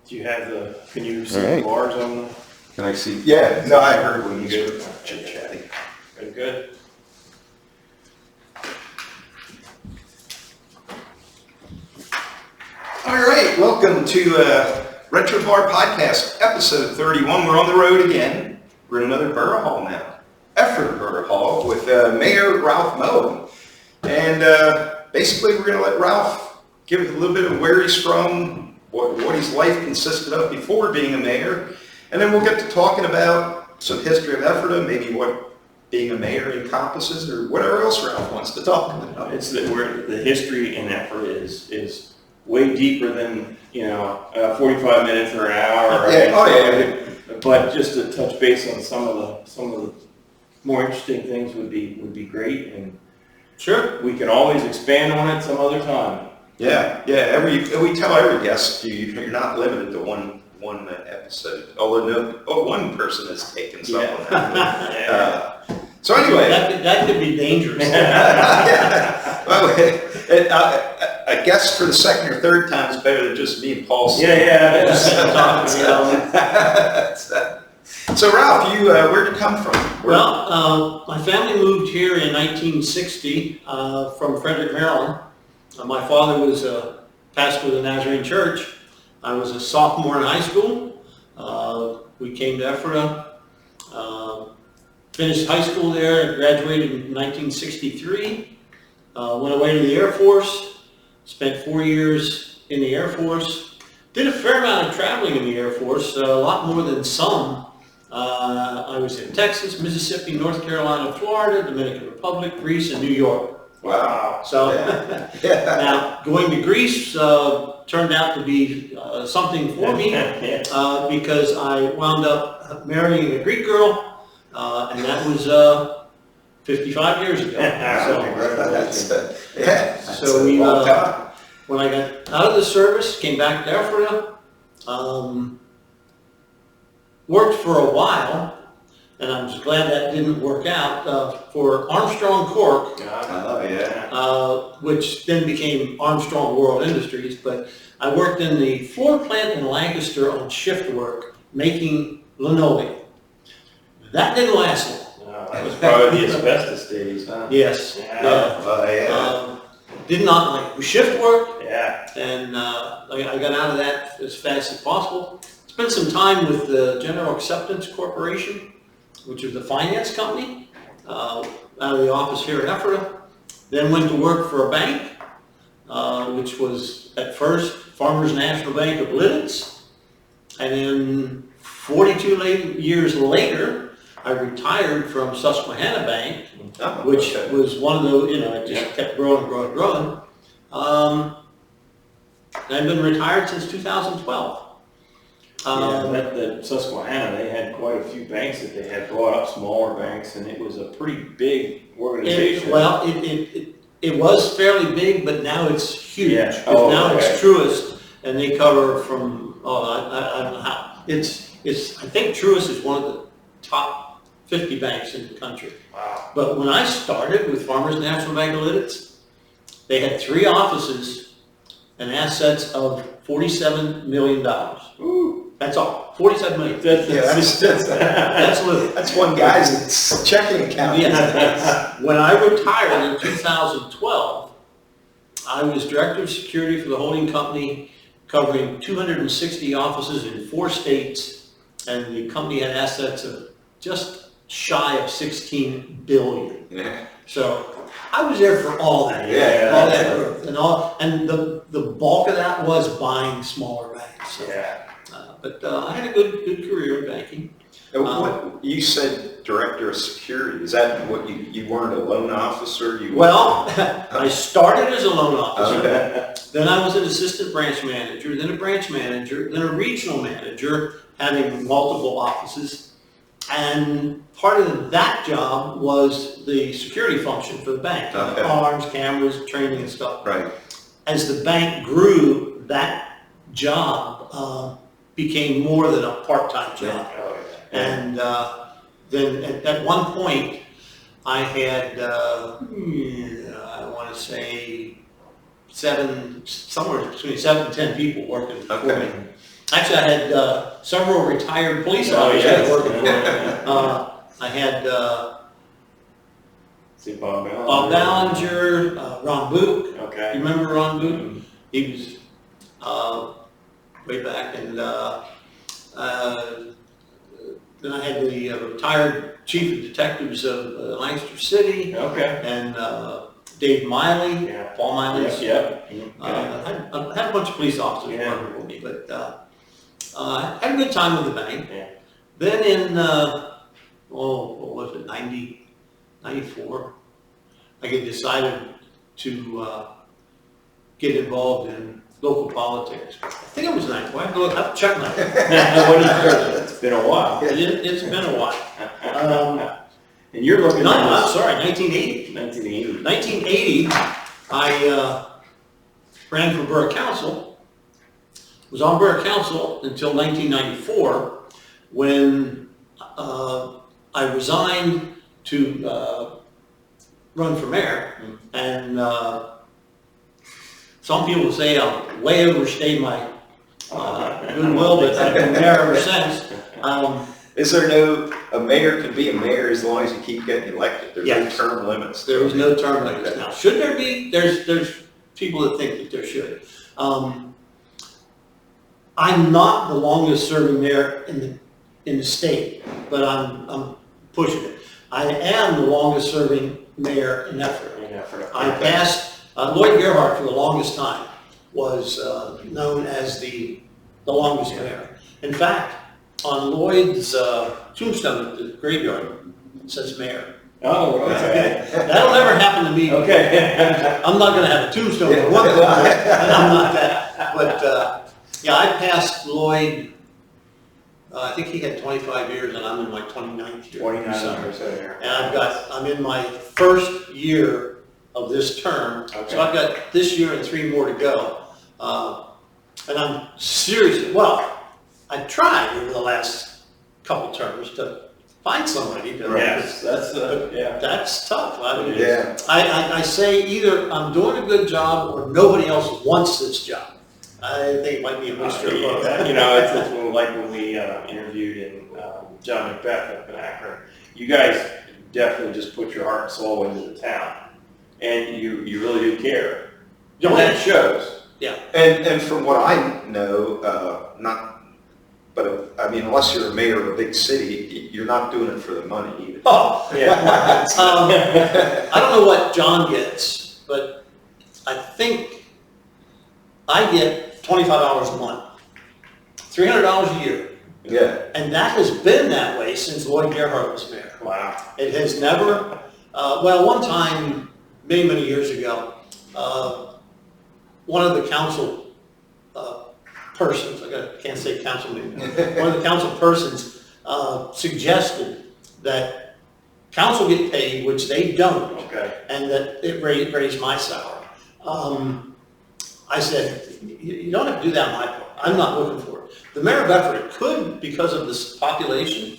Do you have can you see the bars on the? Can I see? Yeah, no, I heard when you were chit-chatting. Very good. All right, welcome to Retro Bar Podcast, episode 31. We're on the road again. We're in another borough hall now, Ephrata Borough Hall, with Mayor Ralph Mowen. And basically, we're going to let Ralph give a little bit of where he's from, what his life consisted of before being a mayor, and then we'll get to talking about some history of Ephrata, maybe what being a mayor encompasses, or whatever else Ralph wants to talk about. It's that the history in Ephrata is way deeper than 45 minutes or an hour. Yeah. Oh yeah. But just to touch base on some of the more interesting things would be great, and Sure. we can always expand on it some other time. Yeah. We tell every guest you're not limited to one episode. Although one person has taken something. Yeah. So anyway, that could be dangerous. yeah. Well, a guest for the second or third time is better than just me and Paul. Yeah. So Ralph, where'd you come from? Well, my family moved here in 1960 from Frederick, Maryland. My father was a pastor of the Nazarene Church. I was a sophomore in high school. We came to Ephrata, finished high school there, graduated in 1963, went away to the Air Force, spent 4 years in the Air Force, did a fair amount of traveling in the Air Force, a lot more than some. I was in Texas, Mississippi, North Carolina, Florida, Dominican Republic, Greece, and New York. Wow. So Yeah. now going to Greece turned out to be something for me because I wound up marrying a Greek girl, and that was 55 years ago. So we, when I got out of the service, came back to Ephrata, worked for a while, and I'm just glad that didn't work out, for Armstrong Cork, which then became Armstrong World Industries. But I worked in the floor plant in Lancaster on shift work, making linoleum. That didn't last long. That was probably the asbestos days, huh? Yes. Did not like it. It was shift work. Yeah. And I got out of that as fast as possible. Spent some time with the General Acceptance Corporation, which is a finance company, out of the office here in Ephrata. Then went to work for a bank, which was at first Farmers National Bank of Lidditz. And then 42 years later, I retired from Susquehanna Bank, which was one of those, it just kept growing. I've been retired since 2012. The Susquehanna, they had quite a few banks that they had brought up, smaller banks, and it was a pretty big organization. It was fairly big, but now it's huge. Yeah. It's Truist, and they cover from, I don't know how. I think Truist is one of the top 50 banks in the country. Wow. But when I started with Farmers National Bank of Lidditz, they had 3 offices and assets of $47 million. Ooh. That's all. 47 million. That's little. That's one guy's checking account. Yes. When I retired in 2012, I was director of security for the holding company, covering 260 offices in 4 states, and the company had assets of just shy of 16 billion. Yeah. So I was there for all that. All that growth, and the bulk of that was buying smaller banks. So. Yeah. But I had a good career in banking. What you said, director of security? Is that what you weren't a loan officer? I started as a loan officer. Okay. Then I was an assistant branch manager, then a branch manager, then a regional manager, having multiple offices. And part of that job was the security function for the bank, arms, cameras, training, and stuff. Right. As the bank grew, that job became more than a part-time job. And then at one point, I had, I want to say, somewhere between 7 and 10 people working for me. Actually, I had several retired police officers working for me. I had See Bob Ballinger. Bob Ballinger, Ron Boot. Okay. You remember Ron Boot? He was way back, and then I had the retired chief of detectives of Lancaster City, Okay. and Dave Miley, Yeah. Paul Miley's. Yep. I had a bunch of police officers Yeah. working with me, but I had a good time with the bank. Yeah. Then in, what was it, 94, I decided to get involved in local politics. I think it was 94. I have to check my. It's been a while. It's been a while. And you're looking No, at I'm sorry, 1980. 1980. 1980, I ran for borough council. Was on borough council until 1994, when I resigned to run for mayor, and some people say I've way overstayed my goodwill, but I've been mayor ever since. Is there a mayor can be a mayor as long as you keep getting elected? There's Yes. no term limits. There is no term limits now. Should there be? There's people that think that there should. I'm not the longest serving mayor in the state, but I'm pushing it. I am the longest serving mayor in Ephrata. I passed, Lloyd Gerhardt for the longest time was known as the longest mayor. In fact, on Lloyd's tombstone at the graveyard, it says mayor. Oh, okay. That'll never happen to me. Okay. I'm not gonna have a tombstone for one thing, and I'm not that. But, yeah, I passed Lloyd, I think he had 25 years and I'm in my 29th year. 29 So- or so here. And I'm in my first year of this term, Okay. so I've got this year and 3 more to go. And I'm seriously, well, I tried over the last couple terms to find somebody to. Yes, that's, yeah. That's tough. I mean, Yeah. I say either I'm doing a good job or nobody else wants this job. I think it might be a mixture of both. You know, it's like when we interviewed in John Macbeth up in Akron. You guys definitely just put your heart and soul into the town, and you really do care. Yeah. And that shows. Yeah. And from what I know, I mean, unless you're a mayor of a big city, you're not doing it for the money either. Oh, Yeah. I don't know what John gets, but I think I get $25 a month, $300 a year. Yeah. And that has been that way since Lloyd Gerhardt was mayor. Wow. It has never, well, one time, many years ago, one of the council persons, can't say councilman, one of the council persons suggested that council get paid, which they don't, Okay. and that it raised my salary. I said, you don't have to do that on my part. I'm not looking for it. The mayor of Ephrata could, because of this population,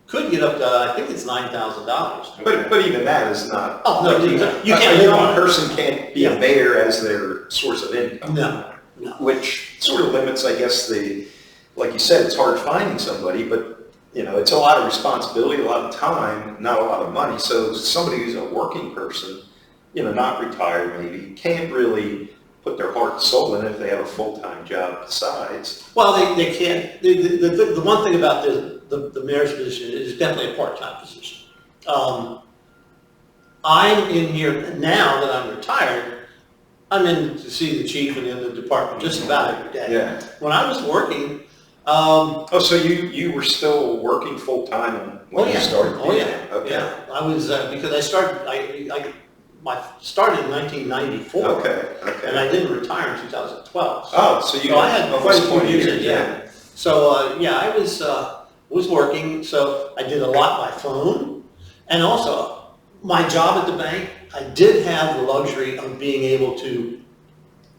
could get up to, I think it's $9,000. But even that is not. Oh, no, you can't A live young on it. person can't be a mayor as their source of income. No. Which sort of limits, I guess, like you said, it's hard finding somebody, but, you know, it's a lot of responsibility, a lot of time, not a lot of money. So somebody who's a working person, you know, not retired maybe, can't really put their heart and soul in it if they have a full-time job besides. Well, they can't. The one thing about the mayor's position is definitely a part-time position. I'm in here now that I'm retired. I'm in to see the chief and in the department just about every day. Yeah. When I was working, Oh, so you were still working full-time when you started? Oh, yeah. Okay. Yeah. I was, because I started, I started in 1994. Okay, And okay. I didn't retire in 2012. Oh, so you. So I had quite a few 20 years, yeah. So, yeah, I was working, so I did a lot by phone. And also, my job at the bank, I did have the luxury of being able to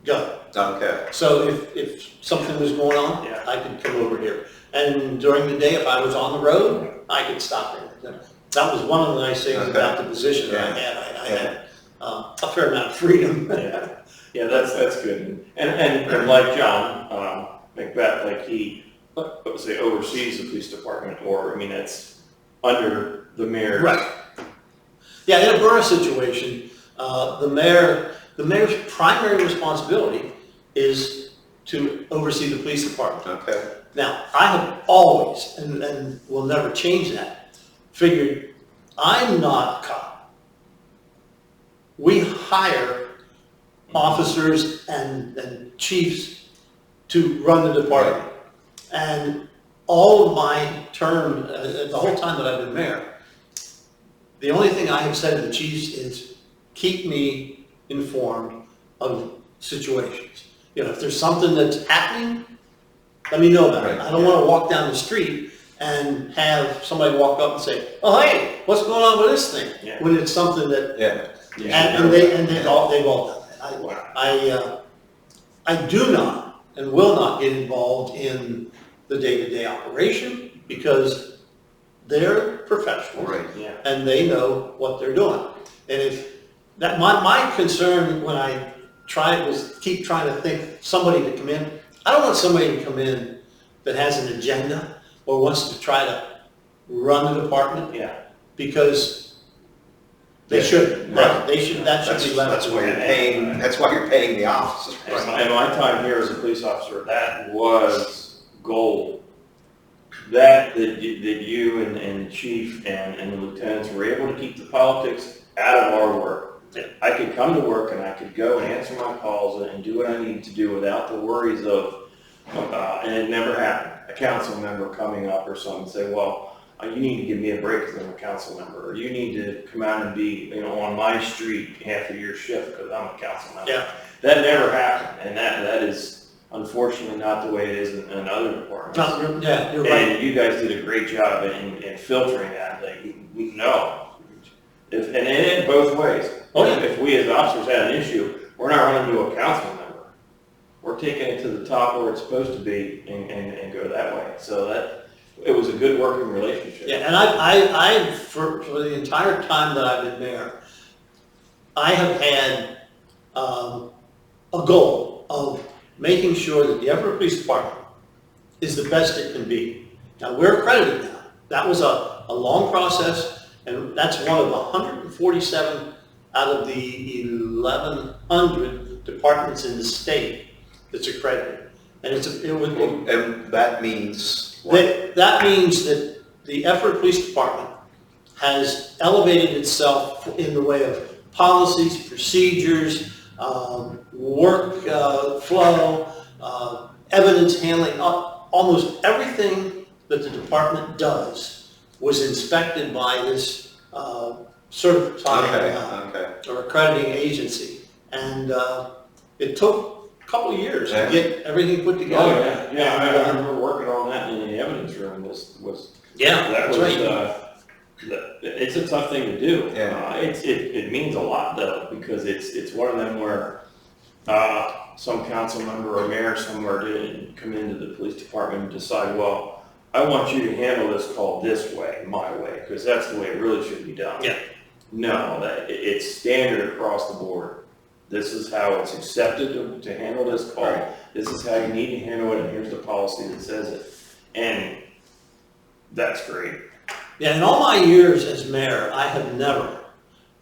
go. Okay. So if something was going on, Yeah. I could come over here. And during the day, if I was on the road, I could stop there. That was one of the nice things about the position that I had. I had a fair amount of freedom. Yeah, that's good. And like John, Macbeth, like he, let's say, oversees the police department, or, I mean, that's under the mayor. Right. Yeah, in a borough situation, the mayor's primary responsibility is to oversee the police department. Okay. Now, I have always, and will never change that, figured I'm not a cop. We hire officers and chiefs to run the department. And all of my term, the whole time that I've been mayor, the only thing I have said to the chiefs is keep me informed of situations. You know, if there's something that's happening, let me know about it. Right, I don't want to walk down the street and have somebody walk up and say, "Oh, hey, what's going on with this thing?" Yeah. When it's something that, Yeah. they've all done that. I do not and will not get involved in the day-to-day operation because they're professionals. Right. Yeah. And they know what they're doing. And if that, my concern when I keep trying to think somebody to come in. I don't want somebody to come in that has an agenda or wants to try to run the department, Yeah. because they Yeah. shouldn't. Right. They should. That should be left. That's to why you're paying. That's why you're paying the officers. And my time here as a police officer, that was gold. That you and the chief and the lieutenants were able to keep the politics out of our work. I could come to work and I could go and answer my calls and do what I needed to do without the worries of, and it never happened, a council member coming up or something and say, well, you need to give me a break because I'm a council member, or you need to come out and be, on my street half of your shift because I'm a council member. Yeah. That never happened, and that is unfortunately not the way it is in other departments. You're right. And you guys did a great job in filtering that. Like, no. And it both ways. Oh, yeah. If we as officers had an issue, we're not running to a council member. We're taking it to the top where it's supposed to be and go that way. So it was a good working relationship. Yeah, and I for the entire time that I've been mayor, I have had a goal of making sure that the Ephrata Police Department is the best it can be. Now, we're accredited now. That was a long process, and that's one of 147 out of the 1,100 departments in the state that's accredited. And And that means what? that means that the Ephrata Police Department has elevated itself in the way of policies, procedures, work flow, evidence handling. Almost everything that the department does was inspected by this certifying or accrediting agency. And it took a couple of years to get everything put together. Oh, yeah. I remember working on that in the evidence room. It's a tough thing to do. Yeah. It means a lot though, because it's one of them where some council member or mayor somewhere didn't come into the police department and decide, well, I want you to handle this call this way, my way, because that's the way it really should be done. Yeah. No, it's standard across the board. This is how it's accepted to handle this call. Right. This is how you need to handle it, and here's the policy that says it. And that's great. Yeah, in all my years as mayor, I have never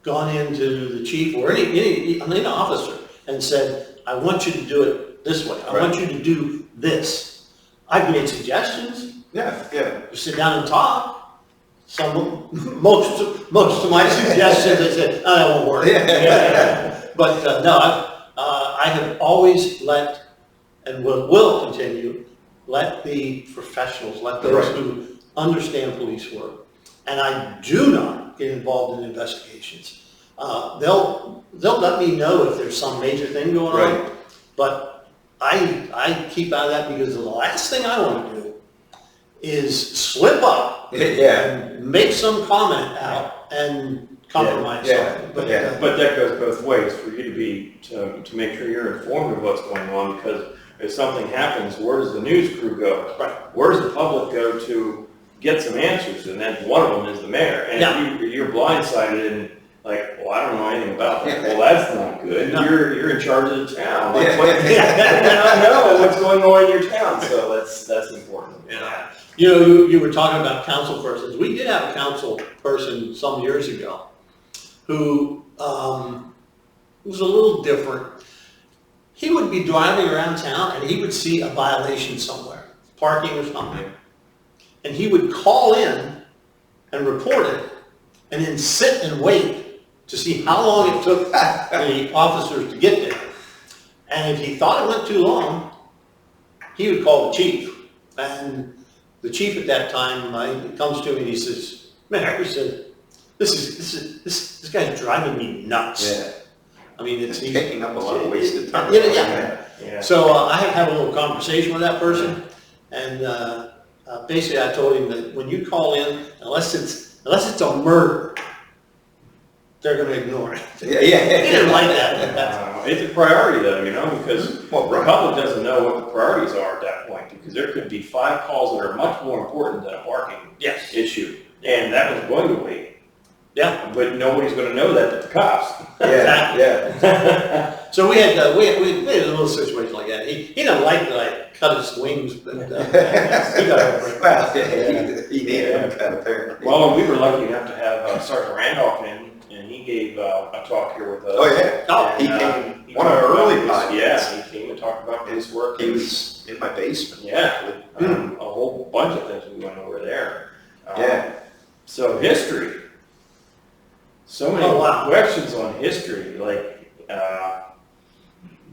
gone into the chief or any officer and said, I want you to do it this way. I want you to do this. I've made suggestions. Yeah. You sit down and talk. Most of my suggestions, I said, oh, that won't work. But no, I have always let, and will continue, let the professionals, let those who understand police work. And I do not get involved in investigations. They'll let me know if there's some major thing going on, but I keep out of that because the last thing I want to do is slip up and make some comment out and compromise something. But that goes both ways for you to make sure you're informed of what's going on, because if something happens, where does the news crew go? Right. Where does the public go to get some answers? And then one of them is the mayor. And if you're blindsided, and Like, well, I don't know anything about that. Well, that's not good. No. You're in charge of the town. Like, Yeah. what, I don't know what's going on in your town, so that's important. Yeah. You know, you were talking about council persons. We did have a council person some years ago who was a little different. He would be driving around town and he would see a violation somewhere, parking or something. And he would call in and report it and then sit and wait to see how long it took the officers to get there. And if he thought it went too long, he would call the chief. And the chief at that time, he comes to me and he says, "Mayor," he said, this guy's driving me nuts. Yeah. I mean, It's taking up a lot of wasted time. Yeah. So I had a little conversation with that person, and basically I told him that when you call in, unless it's a murder, they're going to ignore it. Yeah. He didn't like that. It's a priority though, you know, because Well, the right. public doesn't know what the priorities are at that point, because there could be 5 calls that are much more important than a parking Yes. issue, and that was going to wait. Yeah. But nobody's going to know that but the cops. Yeah, yeah. So we had a little situation like that. He didn't like that I cut his wings, but he got over it. Well, he needed them cut apparently. Well, we were lucky enough to have Sergeant Randolph in, and he gave a talk here with us. Oh, yeah. Oh, And, he came, he one of talked our about early his- podcasts. Yeah, he came and talked about his work. He was in my basement. Yeah, a whole bunch of things we went over there. Yeah. So history. So many Oh, wow. questions on history, like,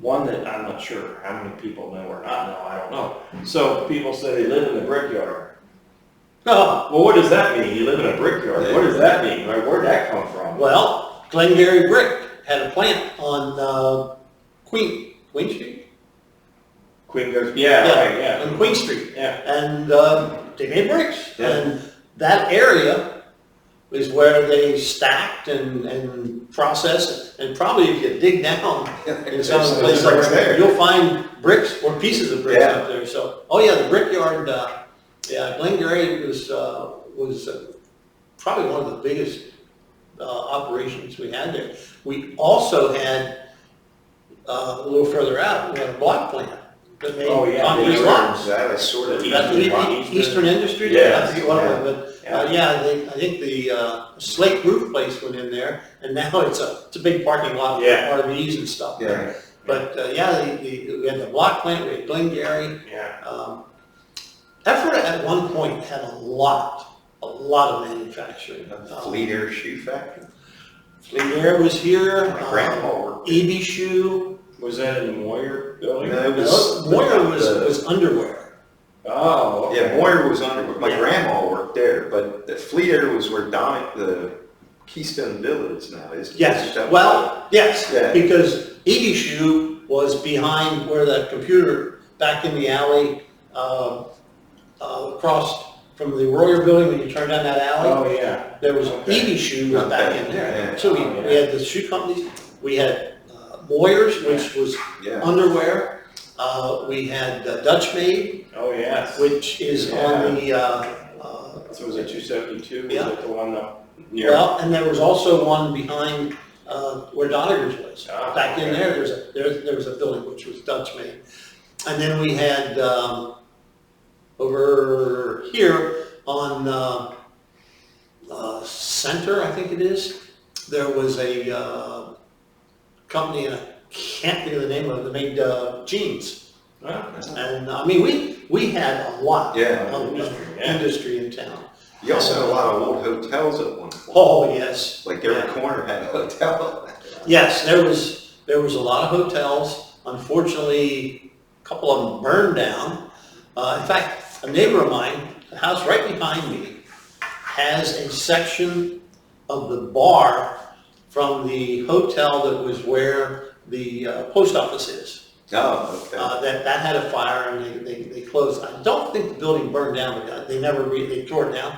one that I'm not sure how many people know or not know, I don't know. So people say they live in the brickyard. Oh, Well, what does that mean? You live in a brickyard? What does that mean? Like, where'd that come from? well, Glengarry Brick had a plant on Queen Street? Queen goes, yeah, right, yeah. On Queen Street. Yeah. And they made bricks. Yeah. And that area is where they stacked and processed. And probably if you dig down in some of the places Bricks like there. that, you'll find bricks or pieces of bricks Yeah. up there. So, oh yeah, the brickyard, Glengarry was probably one of the biggest operations we had there. We also had, a little further out, we had a block plant that made Oh, yeah. concrete Yeah. blocks. That I sort of. That's Eastern Industry, Yes. I forget what it was, but I think the slate roof place went in there, and now it's a big parking lot for Yeah. RVs and stuff. Yeah. But we had the block plant, we had Glengarry. Yeah. Ephrata at one point had a lot of manufacturing. Fleet Air Shoe Factory. Fleet Air was here. My grandpa worked. EB Shoe. Was that in the Moyer building? No, it was. Moyer was underwear. Oh, okay. Yeah, Moyer was under, my Yeah. grandma worked there, but the Fleet Air was where the Keystone Village now is. Yes, That was- well, yes, Yeah. because EB Shoe was behind where the computer, back in the alley, across from the Royer building, when you turn down that alley, Oh, yeah. there was Okay. EB Shoe was back Okay, in there. yeah. So Oh, yeah. we had the shoe companies, we had Moyers, which was Yeah. underwear, we had Dutch Made, Oh, yes. which is on the, So was it 272? Yeah. Was it the one up near? well, and there was also one behind where Doniger's was. Ah, Back in okay. there, there was a building which was Dutch Made. And then we had over here on Center, I think it is, there was a company, and I can't think of the name of it, that made jeans. Ah, And I mean, we had a lot Yeah. of Industry, yeah. industry in town. You also had a lot of old hotels at one point. Oh, yes. Like every Yeah. corner had a hotel. Yes, there was a lot of hotels. Unfortunately, a couple of them burned down. In fact, a neighbor of mine, the house right behind me, has a section of the bar from the hotel that was where the post office is. Oh, okay. That had a fire and they closed. I don't think the building burned down, but they they tore it down.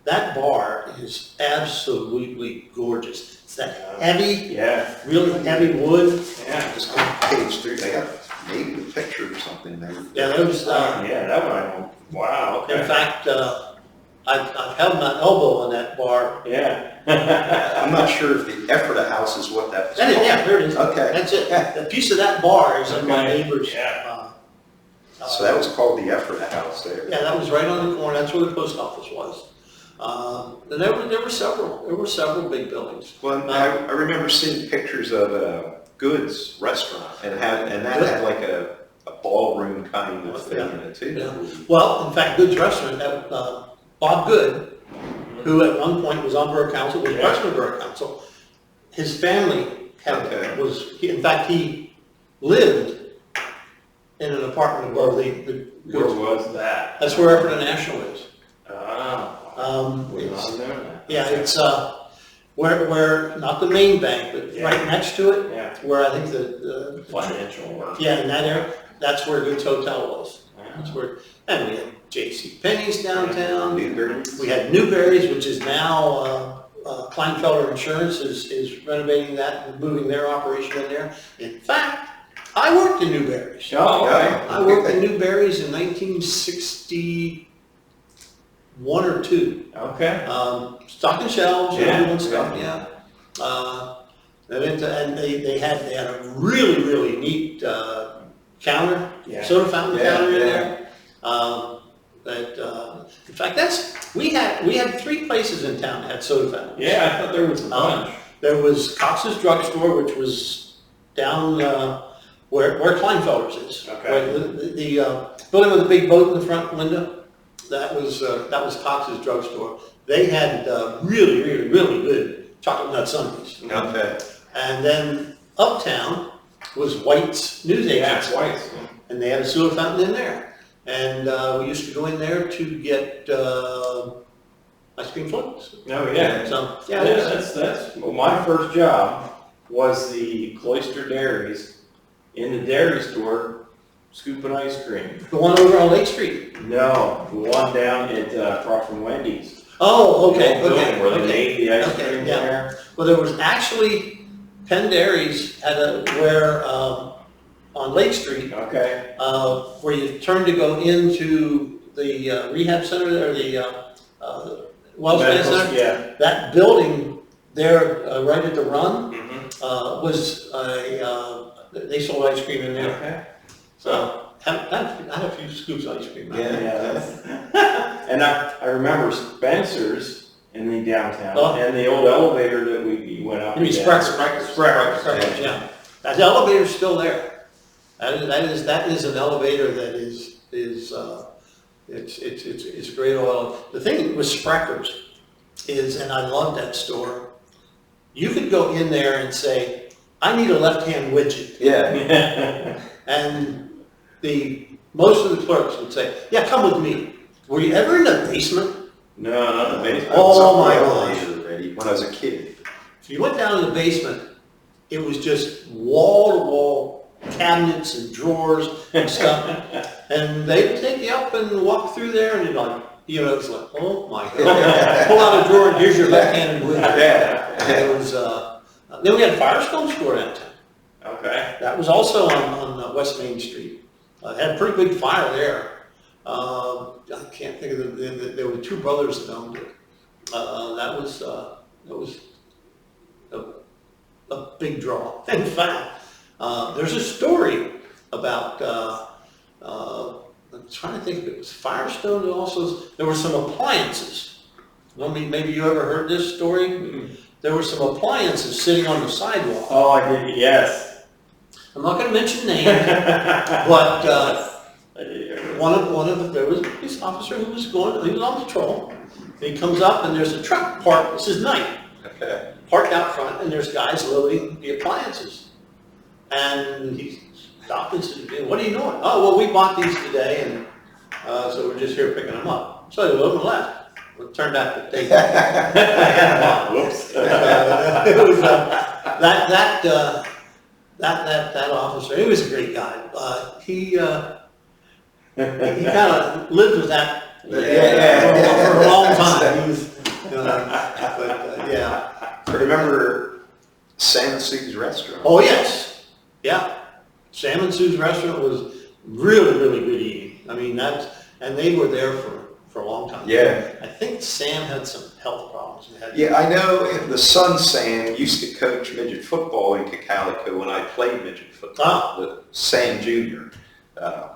That bar is absolutely gorgeous. It's that heavy, Yeah, really heavy wood. yeah. Just go page 3, they got maybe a picture or something there. Yeah, there was, Yeah, that one I know. Wow, okay. in fact, I've held my elbow on that bar. Yeah. I'm not sure if the Ephrata House is what that was That is, called. yeah, there it is. Okay. That's it. A piece of that bar is in my Okay. neighbor's. Yeah. So that was called the Ephrata House there. Yeah, that was right on the corner. That's where the post office was. And there were several big buildings. Well, I remember seeing pictures of a Goods restaurant, and that had like a ballroom kind of thing in it too. Yeah. Well, in fact, Good's Restaurant, Bob Good, who at one point was on Borough Council, was president of Borough Council, his family in fact, he lived in an apartment above the Where Goods. was that? That's where Ephrata National is. Would not have known that. Yeah, it's where not the main bank, but Yeah. right next to it, Yeah. where I think the Financial work. yeah, in that area, that's where Goods Hotel was. That's where, and we had J.C. Penney's downtown. Newberry's. We had Newberry's, which is now Kleinfelder Insurance is renovating that and moving their operation in there. In fact, I worked in Newberry's. Oh, okay. I worked in Newberry's in 1961 or 2. Okay. Stocking shelves, Yeah. doing stuff, yeah. And they had a really, really neat counter, Yeah. soda fountain counter in Yeah. there. In fact, we had 3 places in town that had soda fountains. Yeah, I thought there was a bunch. There was Cox's Drugstore, which was down where Kleinfelder's is. Okay. Right, the building with the big boat in the front window, that was Cox's Drugstore. They had really, really, really good chocolate nut sundaes. Okay. And then uptown was White's News Yeah, Agency, twice. and they had a soda fountain in there. And we used to go in there to get ice cream floats. Oh, yeah. So Yeah, that's well, my first job was the Cloister Dairies in the dairy store scooping ice cream. the one over on Lake Street. No, the one down at across from Wendy's. Oh, The okay, old building okay, where they okay. made the ice Okay, cream yeah. there. Well, there was actually Penn Dairies where on Lake Street, Okay. where you turn to go into the rehab center or the Wells Fargo Medical- Center. Yeah. That building there, right at the Run, Mm-hmm. was they sold ice cream in there. Okay. So I had a few scoops of ice cream. Yeah. And I remember Spencer's in the downtown Oh. and the old elevator that we went up. You mean and down. Spreckers, yeah. That elevator's still there. That is an elevator that is it's great oil. The thing with Spreckers is, and I love that store, you could go in there and say, I need a left-hand widget. Yeah. And most of the clerks would say, yeah, come with me. Were you ever in the basement? No, not the basement. Oh, my gosh. gosh. Already when I was a kid. If you went down to the basement, it was just wall-to-wall cabinets and drawers and stuff. And they'd take you up and walk through there and you're like, it's like, oh my God. Pull out a drawer and here's your left-handed widget. Yeah. It was, then we had a Firestone store downtown. Okay. That was also on West Main Street. Had a pretty big fire there. I can't think of there were 2 brothers that owned it. That was a big draw. In fact, there's a story about, I'm trying to think if it was Firestone and also, there were some appliances. Maybe you ever heard this story? Mm-hmm. There were some appliances sitting on the sidewalk. Oh, I did. Yes. I'm not going to mention names, but I did hear it. there was a police officer who was on patrol. He comes up and there's a truck parked. This is night. Okay. Parked out front, and there's guys loading the appliances. And he stopped and said, "What are you doing?" "Oh, well, we bought these today, and so we're just here picking them up." So they loaded and left. Well, it turned out that they had them on. Whoops. It was that officer. He was a great guy. He kind of lived with that for a long time. He was, yeah. I remember Sam and Sue's restaurant. Oh yes, yeah. Sam and Sue's restaurant was really, really good eating. I mean and they were there for for a long time. Yeah. I think Sam had some health problems. Yeah, I know the son Sam used to coach midget football in Cocalico when I played midget football with Sam Jr.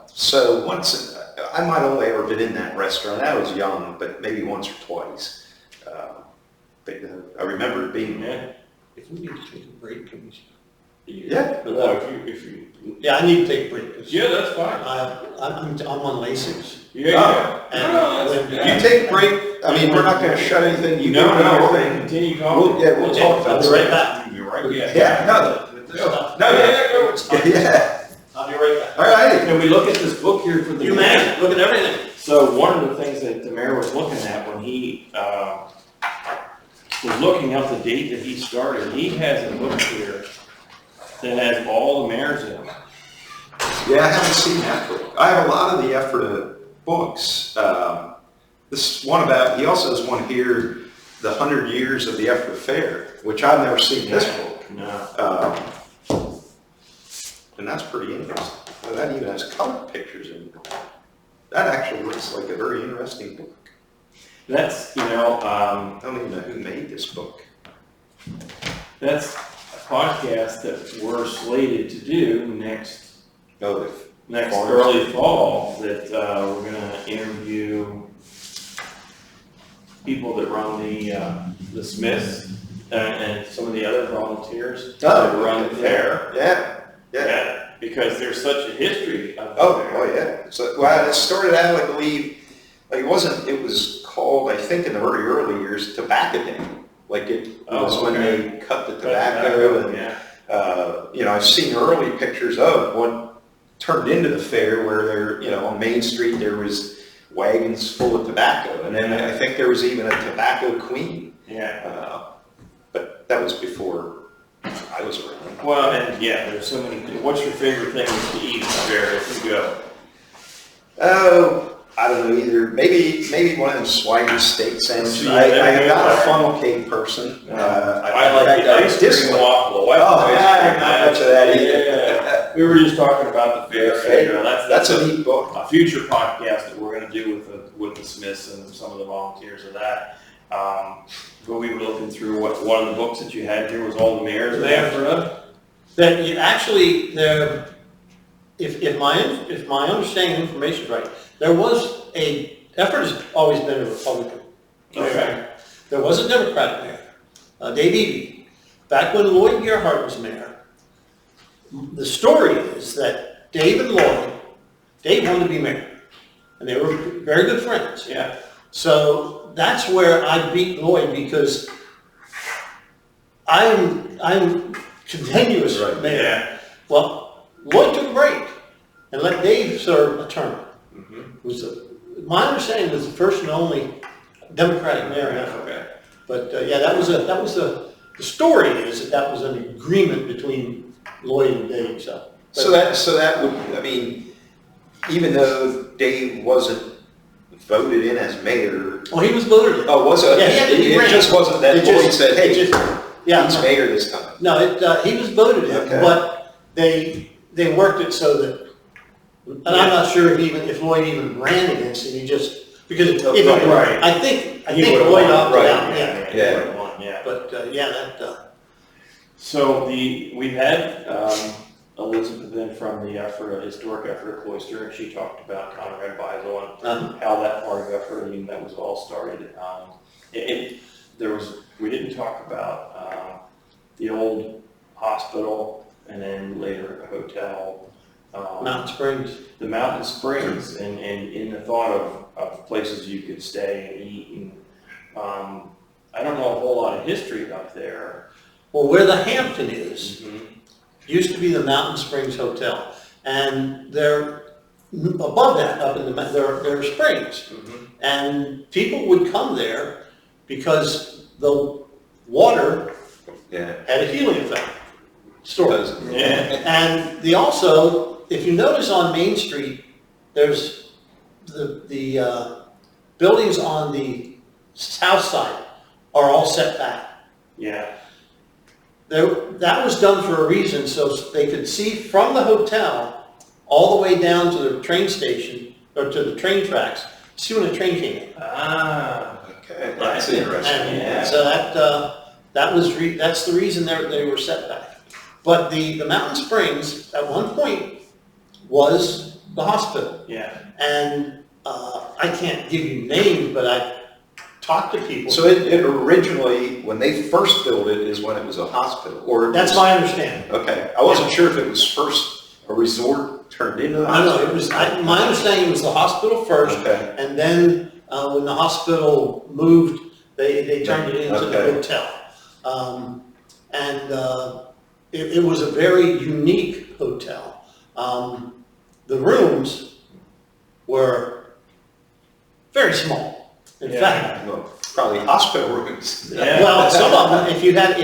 So once, I might only ever been in that restaurant. I was young, but maybe once or twice. But I remember it being there. If we need to take a break, can we? Yeah. If you. Yeah, I need to take a break. 'Cause Yeah, that's fine. I'm on Lasix. Yeah. And You take a break. I mean, we're not going to shut anything. You No, do your we're going thing. to continue talking. We'll talk about I'll be right back. You're right. Yeah, yeah. I'll be right back. All right. Can we look at this book here for the You mayor? may, look at everything. So one of the things that the mayor was looking at when he was looking up the date that he started, he has a book here that has all the mayors in it. Yeah, I haven't seen that book. I have a lot of the Ephrata books. This one about, he also has one here, The 100 Years of the Ephrata Fair, which I've never seen this book. No. And that's pretty interesting. Well, that even has color pictures in it. That actually looks like a very interesting book. That's, I don't even know who made this book. that's a podcast that we're slated to do next early fall, that we're gonna interview people that run the Smiths and some of the other volunteers that run the fair. Yeah. Because there's such a history of the fair. Oh, yeah. So, well, it started out, I believe, like it was called, I think in the very early years, Tobacco Day. Like it was when they cut the tobacco and, I've seen early pictures of what turned into the fair where there, on Main Street, there was wagons full of tobacco. And then I think there was even a tobacco queen. Yeah. But that was before I was around. Well, and there's so many. What's your favorite thing to eat at the fair if you go? Oh, I don't know either. Maybe one of them Swagger steak sandwiches. Yeah, I'm not a funnel cake person. I like the ice cream waffle. Not much of that either. Yeah. We were just talking about the fair. That's a neat book. A future podcast that we're going to do with the Smiths and some of the volunteers of that. But we were looking through one of the books that you had here was all the mayors of Ephrata. That you actually, if my understanding of information is right, there was Ephrata's always been a Republican. Okay. There was a Democratic mayor, Dave Eby. Back when Lloyd Gerhardt was mayor, the story is that Dave wanted to be mayor, and they were very good friends. Yeah. So that's where I beat Lloyd because I'm continuous mayor. Yeah. Well, Lloyd took a break and let Dave serve a term. Mm-hmm. My understanding was the first and only Democratic mayor in Ephrata. Okay. But the story is that was an agreement between Lloyd and Dave. So that would, I mean, even though Dave wasn't voted in as mayor. Well, he was voted in. Oh, was it? Yeah, it just wasn't that Lloyd said, hey, he's mayor this time. No, he was voted in, but they worked it so that, and I'm not sure if Lloyd even ran against him. He just because I think Lloyd opted out. Yeah. But So we've had Elizabeth in from the historic Ephrata Cloister, and she talked about Conrad Beisel and how that part of Ephrata, that was all started. We didn't talk about the old hospital and then later a hotel. Mountain Springs. The Mountain Springs, and in the thought of places you could stay and eat. And I don't know a whole lot of history up there. Well, where the Hampton is, used to be the Mountain Springs Hotel. And they're above that, up in there are springs. And people would come there because the water had a healing effect. And they also, if you notice on Main Street, there's the buildings on the south side are all set back. Yeah. That was done for a reason, so they could see from the hotel all the way down to the train station, or to the train tracks, see when the train came in. Okay, that's Right. interesting. And so that's the reason they were set back. But the Mountain Springs, at one point, was the hospital. Yeah. And I can't give you names, but I talked to people. So it originally, when they first built it, is when it was a hospital, or it That's was- my understanding. Okay, I wasn't sure if it was first a resort turned into a I don't know, hospital. my understanding was the hospital first, Okay, and then when the hospital moved, they turned it into the Okay. hotel. It was a very unique hotel. The rooms were very small. In Yeah. fact, well, probably hospital rooms. Yeah. well, some of them, if you had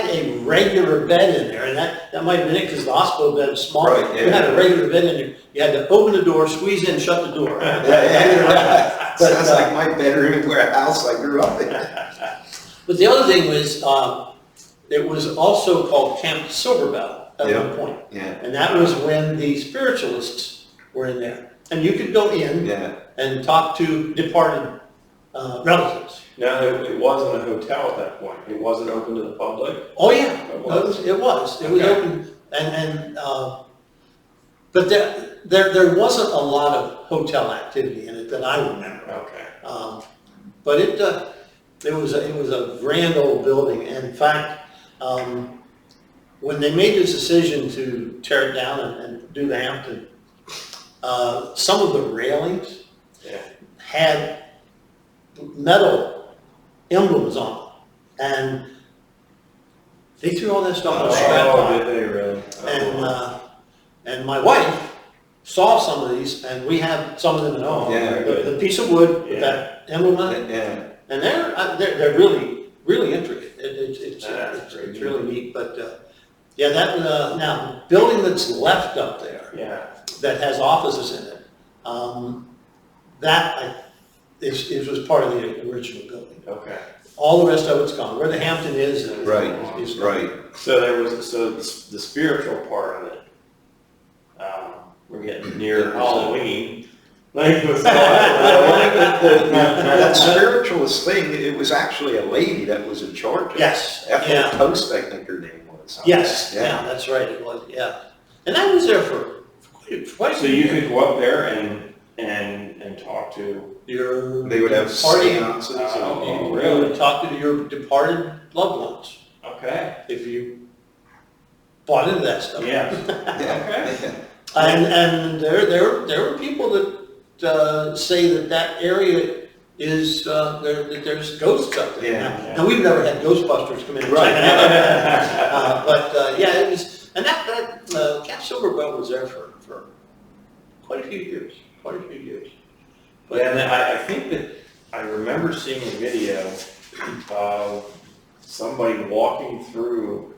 a regular bed in there, and that might have been it because the hospital bed was small. Right, If you had a regular bed in there, you had to open the door, squeeze in, shut the door. Yeah. But, Sounds like my bedroom in a house I grew up in. But the other thing was, it was also called Camp Silverbell at Yeah. one point. Yeah, And that was when the spiritualists were in there. And you could go in yeah. and talk to departed relatives. Now, it wasn't a hotel at that point. It wasn't open to the public. Oh, yeah, It was. it was Okay. open, but there wasn't a lot of hotel activity in it that I remember. Okay. But it was a grand old building. And in fact, when they made this decision to tear it down and do the Hampton, some of the railings Yeah. had metal emblems on them, and they threw all that stuff on a scrap Oh, pile. did they really? And my wife saw some of these, and we have some of them at home. Yeah, The piece of wood with Yeah. that emblem on it, Yeah, and they're really intricate. It's That's pretty it's really neat. But yeah, now building that's left up there Yeah. that has offices in it, it was part of the original building. Okay. All the rest of it's gone. Where the Hampton is, right, is right. So the spiritual part of it, we're getting near Halloween. Like, That spiritualist thing, it was actually a lady that was in charge of it. Yes, Ephrata yeah. Toast, I think her name was. Yes, Yeah. yeah, that's right, it was, yeah. And I was there for quite a so few you years. could go up there and talk to. They would have Party. seances. Oh, You really? would talk to your departed loved ones, Okay. if you bought into that stuff. Yeah. Yeah. Okay. And there were people that say that area is, that there's ghosts up there. Yeah. Now, we've never had Ghostbusters come in and Right. check it out. Yeah, it was, and Camp Silverbell was there for quite a few years. But, Yeah, and I think that I remember seeing a video of somebody walking through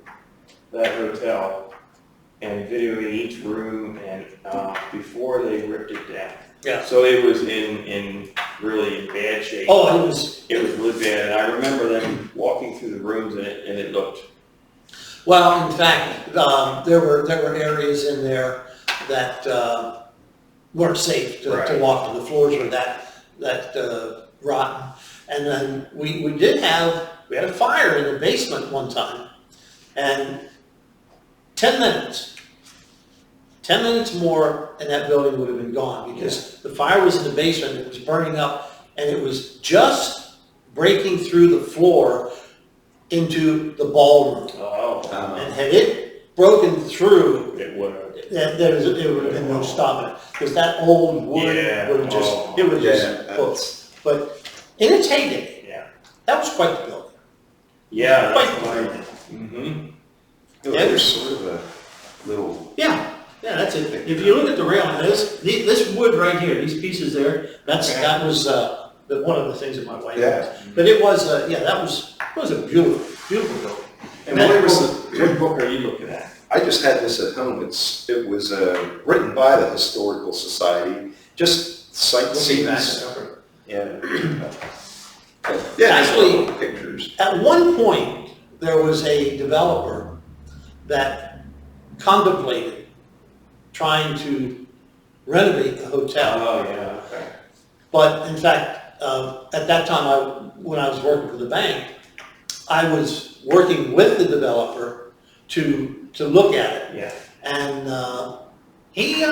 that hotel and videoing each room and before they ripped it down. Yeah. So it was in really bad shape. Oh, it was, It was really bad, and I remember them walking through the rooms and it looked. well, in fact, there were areas in there that weren't safe to Right. walk on. The floors were that rotten. And then we had a fire in the basement one time, and 10 minutes more and that building would have been gone, because the fire was in the basement, it was burning up, and it was just breaking through the floor into the ballroom. Oh. And had it broken through, It would have. there would have been no stopping it, because that old wood Yeah. would have just, Oh. it would Yeah, just, that's- but in its heyday, Yeah. that was quite the building. Yeah, that's Quite the right. Mm-hmm. It was sort of a little, Yeah, that's it. If you look at the railing, this wood right here, these pieces there, Okay. that was one of the things that my wife Yeah. had. But it was, that was a beautiful building. And That what was- book are you looking at? I just had this at home. It was written by the Historical Society, just sight Looking back scenes. at it. Yeah. Yeah, Actually- just pictures. At one point, there was a developer that contemplated trying to renovate the hotel. Oh, yeah, okay. But in fact, at that time, when I was working for the bank, I was working with the developer to look at it. Yeah. And he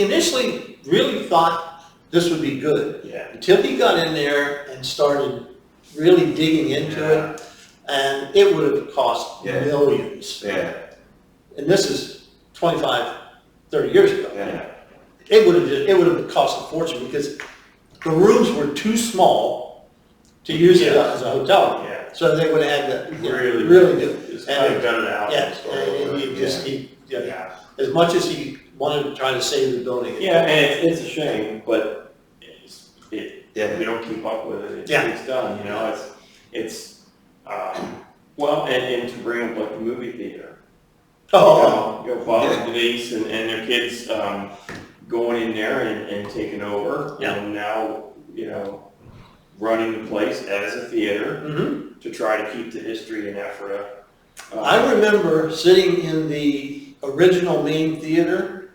initially really thought this would be good. Yeah. Until he got in there and started really digging into it, and it would have cost millions. Yeah. And this is 25, 30 years ago. Yeah. It would have cost a fortune because the rooms were too small to use it as a hotel. Yeah. So they would have had to Really do. It's kind of gutted out. Yeah, as much as he wanted to try to save the building. Yeah, and it's a shame, but we don't keep up with it. It's done, you know, well, and to bring up like the movie theater. Oh. You know, Bob and Denise and their kids going in there and taking over. Yeah. And now, you know, running the place as a theater to try to keep the history in Ephrata. I remember sitting in the original main theater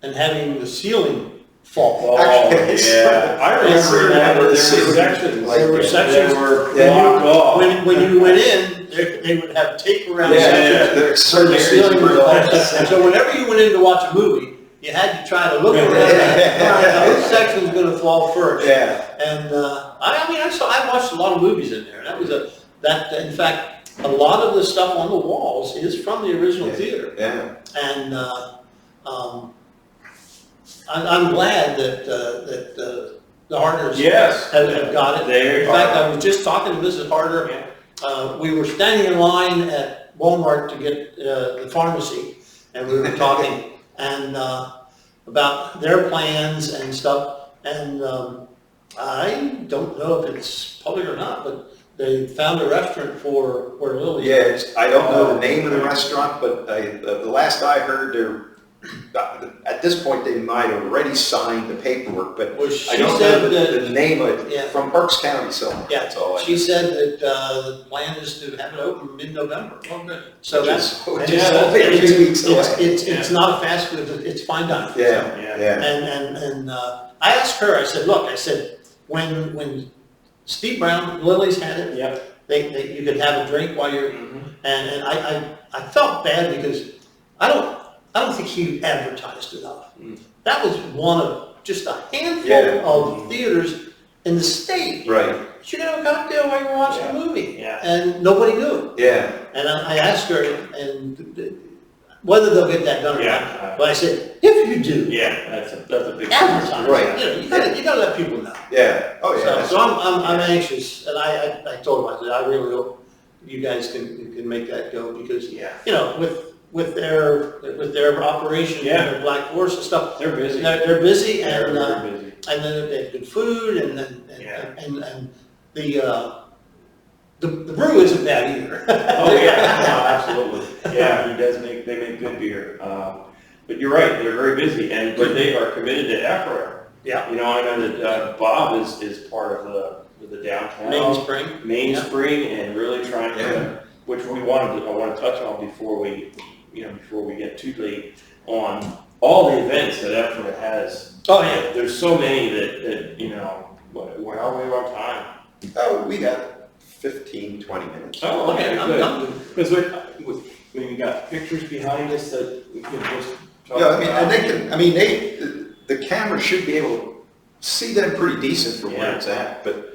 and having the ceiling fall. Oh, yeah. I remember that. There were sections. There were sections. Blocked off. When you went in, they would have tape around There's so the ceiling was and so whenever you went in to watch a movie, you had to try to look around and which section's going to fall first. Yeah. And I watched a lot of movies in there. In fact, a lot of the stuff on the walls is from the original theater. Yeah. And I'm glad that the Harders have got it. In fact, I was just talking to Mrs. Harder. We were standing in line at Walmart to get the pharmacy, and we were talking and about their plans and stuff. And I don't know if it's public or not, but they found a restaurant for where Lily's. Yeah, I don't know the name of the restaurant, but the last I heard, at this point they might have already signed the paperwork, but I don't know the name of it. From Berks County, so that's all I know. She said that the plan is to have it open mid-November. Oh, good. So it's not a fast food, it's fine dining. Yeah. And I asked her, I said, when Steve Brown, Lily's had it, you could have a drink while you're, and I felt bad because I don't think he advertised enough. That was one of just a handful of theaters in the state. Right. You could have a cocktail while you're watching a movie. Yeah. And nobody knew. Yeah. And I asked her and whether they'll get that done or not. But I said, if you do, that's a big advertise. Right. You gotta let people know. Yeah. Oh yeah. So I'm anxious, and I told him, I said, I really hope you guys can make that go because you know with their operation and their Black Forest and stuff, they're busy. They're busy, They're and very busy. and then they have good food, and the brew isn't bad either. Oh yeah, no, absolutely. Yeah, they make good beer. But you're right, they're very busy, but they are committed to Ephrata. Yeah. You know, I know that Bob is part of the downtown Mainspring, and really trying to, which I want to touch on before we get too late on all the events that Ephrata has. Oh yeah. There's so many that you know. Where are we on time? Oh, we got 15, 20 minutes. Oh, okay, I'm good. done. Because we got pictures behind us that we can just talk Yeah, about. the camera should be able to see them pretty decent for where it's at, but.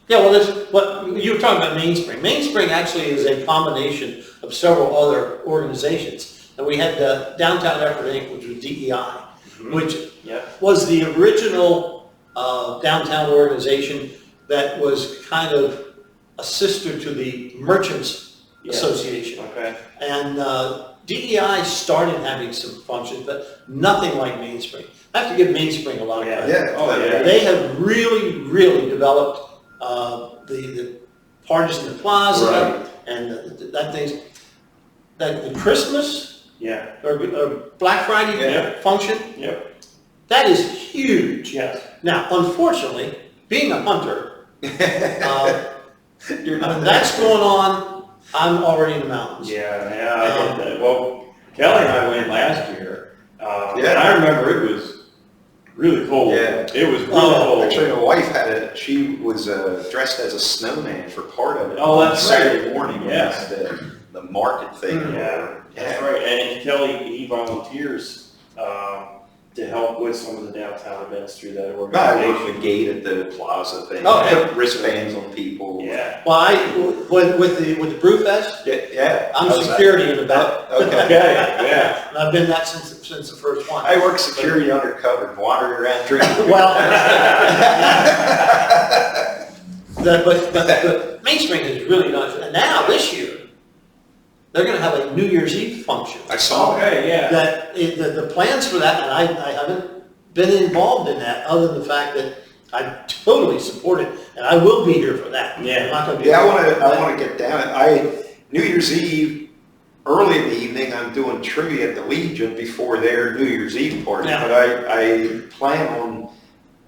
Yeah, well, what you were talking about Mainspring. Mainspring actually is a combination of several other organizations. And we had the Downtown Ephrata Inc., which was DEI, which was the original downtown organization that was kind of a sister to the Merchants Association. Okay. And DEI started having some functions, but nothing like Mainspring. I have to give Mainspring a lot of credit. Yeah. Oh, yeah. They have really, really developed the parties in the plaza and that things. The Christmas or Black Friday function. Yep. That is huge. Yes. Now, unfortunately, being a hunter, when that's going on, I'm already in the mountains. I get that. Well, Kelly and I went last year, and I remember it was really cold. Yeah. It was really Oh, cold. Actually, my wife she was dressed as a snowman for part of it. Oh, that's Saturday right. morning when Yes. they had the market thing. Yeah, that's right. And Kelly, he volunteers to help with some of the downtown events through that I organization. worked the gate at the plaza thing. Oh, yeah. Put wristbands on people. Yeah. Well, with the Brew Fest, Yeah. I'm How's that? security in the back. Okay. Okay, yeah. And I've been that since the first one. I work security undercover, wandering around drinking. Well, but Main Spring is really nice. And now, this year, they're gonna have a New Year's Eve function. I saw that. Okay, yeah. The plans for that, and I haven't been involved in that, other than the fact that I totally support it, and I will be here for that. Yeah. I'm not gonna be. Yeah, I want to get down. New Year's Eve, early in the evening, I'm doing trivia at the Legion before their New Year's Eve party. Yeah. But I plan on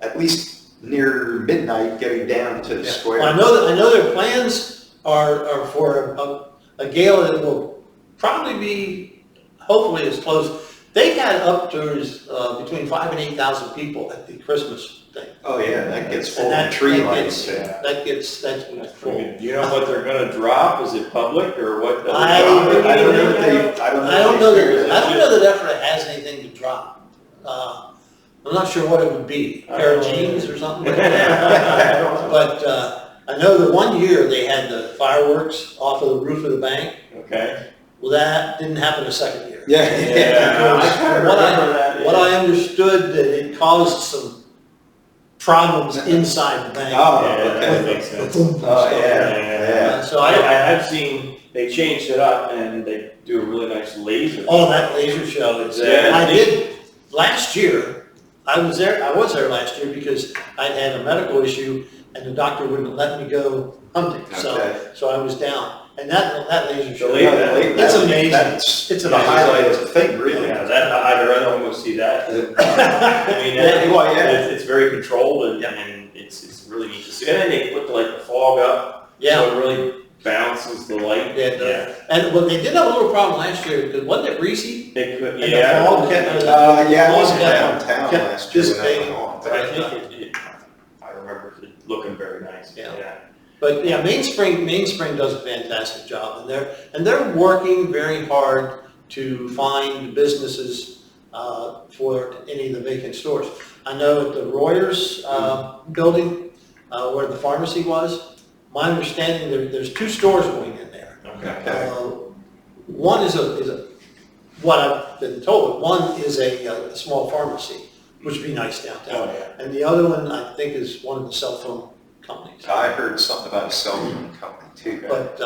at least near midnight getting down to the Yeah. square. Well, I know their plans are for a gala that will probably be, hopefully as close. They've had up to between 5,000 and 8,000 people at the Christmas thing. Oh yeah, that gets full And that- of tree that lights. gets- Yeah. That's That's full. pretty good. Do you know what they're gonna drop? Is it public or what? I I don't know if I don't know that Ephrata has anything to drop. I'm not sure what it would be, a pair of jeans or something like that. But I know that one year they had the fireworks off of the roof of the bank. Okay. Well, that didn't happen the second year. Yeah. Yeah. I kinda What remember that. What I understood, that it caused some problems inside the bank. Oh, Yeah, okay. that makes sense. Oh yeah. So I I, have seen, they changed it up and they do a really nice laser. oh, that laser show, it's, Yeah. I did, last year, I was there last year because I'd had a medical issue and the doctor wouldn't let me go hunting, Okay. so I was down. And that laser show, laser- it's amazing. That's It's the amazing. highlight of the thing, really. Yeah, I'd rather almost see that. I mean, Well, yeah. it's very controlled and it's really neat to see. And then they put like the fog up, Yeah. so it really bounces the light. Yeah. And well, they did have a little problem last year, because wasn't it greasy? They could, And the yeah. fog kept- Yeah, I wasn't kept- downtown kept last year when that dissipating. went on. But I think I remember it looking very nice. Yeah. But yeah, Main Spring does a fantastic job, and they're working very hard to find businesses for any of the vacant stores. I know at the Reuters building where the pharmacy was, my understanding there's 2 stores going in there. Okay. One is what I've been told. One is a small pharmacy, which would be nice downtown, Oh, yeah. and the other one I think is one of the cell phone companies. I heard something about a cell phone company too. But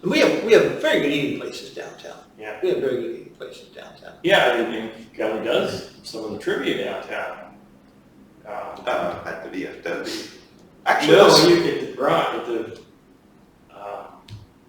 and we have very good eating places downtown. Yeah. We have very good eating places downtown. Yeah, and Kelly does some of the trivia downtown. At the VFW. Actually, No, that's- you at the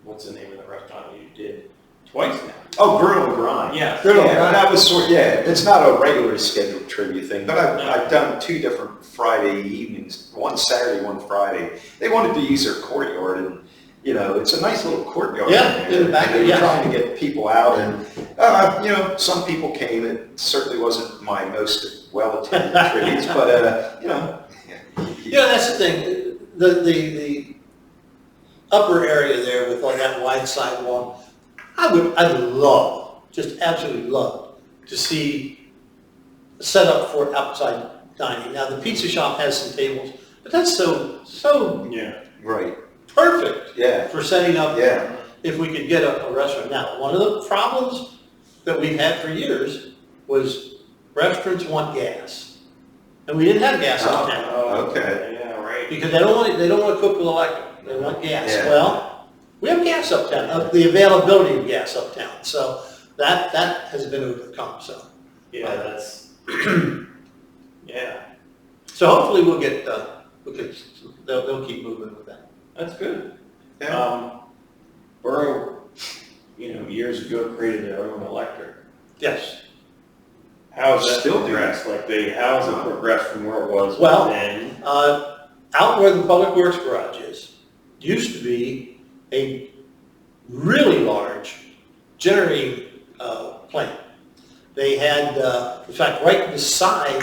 what's the name of the restaurant you did twice now? oh, Grill and Grind. Yeah. Yeah, that was it's not a regularly scheduled trivia thing, but I've done 2 different Friday evenings, one Saturday, one Friday. They wanted to use their courtyard, and it's a nice little courtyard. Yeah, in there. in the back, And they were yeah. trying to get people out, and some people came. It certainly wasn't my most well-attended trivia, but Yeah, that's the thing. The upper area there with all that wide sidewalk, I'd love, just absolutely love to see a setup for outside dining. Now, the pizza shop has some tables, but that's so Yeah. right, perfect yeah, for setting up. yeah. If we could get a restaurant. Now, one of the problems that we've had for years was restaurants want gas. And we didn't have gas uptown Okay. Yeah, right. because they don't want to cook with electric. They want gas. Yeah. Well, we have gas uptown, the availability of gas uptown. So that has been overcome. So Yeah, that's, yeah, so hopefully they'll keep moving with that. that's good. Yeah. Borough, years ago created their own electric. Yes. How's that Still do. progressed? How's it progressed from where it was Well, then? Out where the Public Works garage is, used to be a really large generating plant. They had, in fact, right beside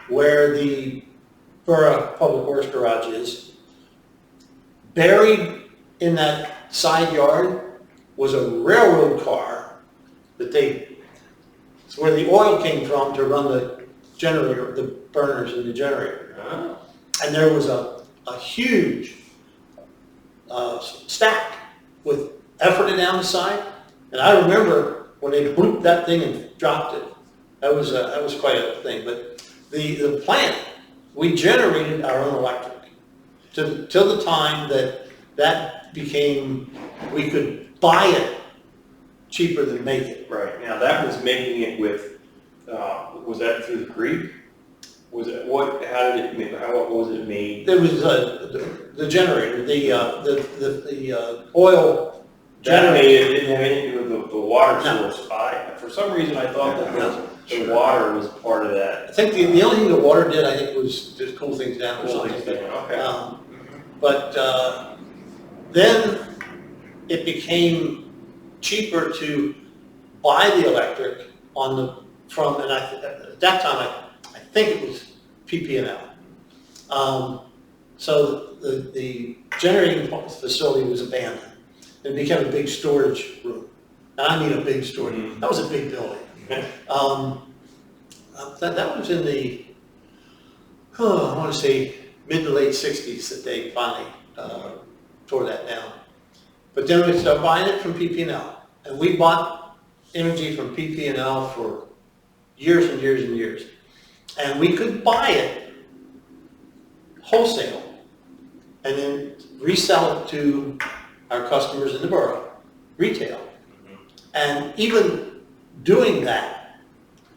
where the Borough Public Works garage is. Buried in that side yard was a railroad car that it's where the oil came from to run the generator, the burners in the generator. Oh. And there was a huge stack with Ephrata down the side. And I remember when they blooped that thing and dropped it. That was quite a thing. But the plant, we generated our own electric till the time that became, we could buy it cheaper than make it. Right, now that was making it with, was that through the creek? Was it, how was it made? There was the generator, the oil That generator. made it, didn't have anything to do with the water source. For some reason, I thought that the water was part of that. I think the only thing the water did, I think, was just cool things down or Cool something. things down, okay. But then it became cheaper to buy the electric from, and at that time, I think it was PP&L. So the generating facility was abandoned. It became a big storage room. And I mean a big storage room. That was a big building. That was in the, I want to say, mid to late 60s that they finally tore that down. But then we started buying it from PP&L. And we bought energy from PP&L for years and years and years. And we could buy it wholesale and then resell it to our customers in the borough, retail. And even doing that,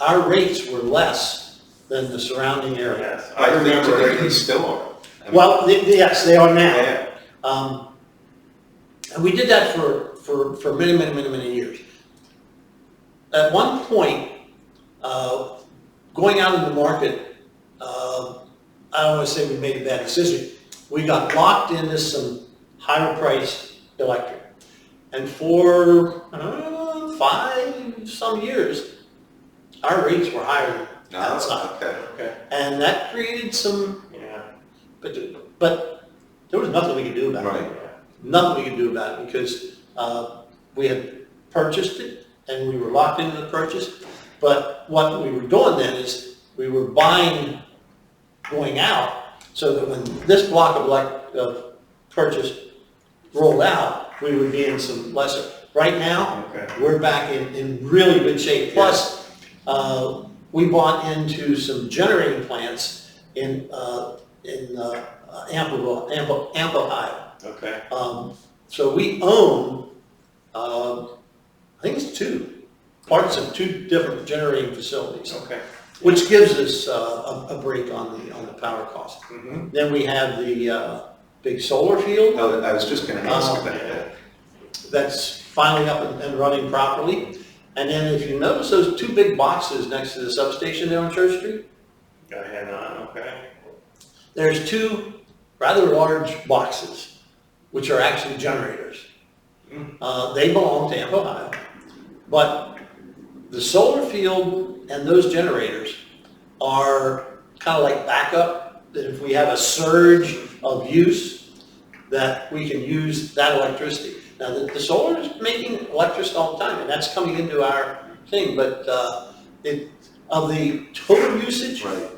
our rates were less than the surrounding area. Yes, I remember they still are. Well, yes, they are now. Yeah. And we did that for many years. At one point, going out in the market, I don't want to say we made a bad decision. We got locked into some higher priced electric. And for 5 some years, our rates were higher than outside. Okay. And that created some, yeah. but there was nothing we could do about it. Right. Nothing we could do about it because we had purchased it and we were locked into the purchase. But what we were doing then is we were buying going out so that when this block of purchase rolled out, we would be in some lesser. Right now, we're back in really good shape. Plus, we bought into some generating plants in Amp, Ohio. Okay. So we own, I think it's 2 parts of 2 different generating facilities. Okay. Which gives us a break on the power cost. Mm-hmm. Then we have the big solar field No, I was just going to ask about that. that's finally up and running properly. And then if you notice those 2 big boxes next to the substation there on Church Street, I had not, okay. there's 2 rather large boxes, which are actually generators. They belong to Amp, Ohio. But the solar field and those generators are kind of like backup, that if we have a surge of use, that we can use that electricity. Now, the solar is making electricity all the time, and that's coming into our thing, but of the total usage, Right.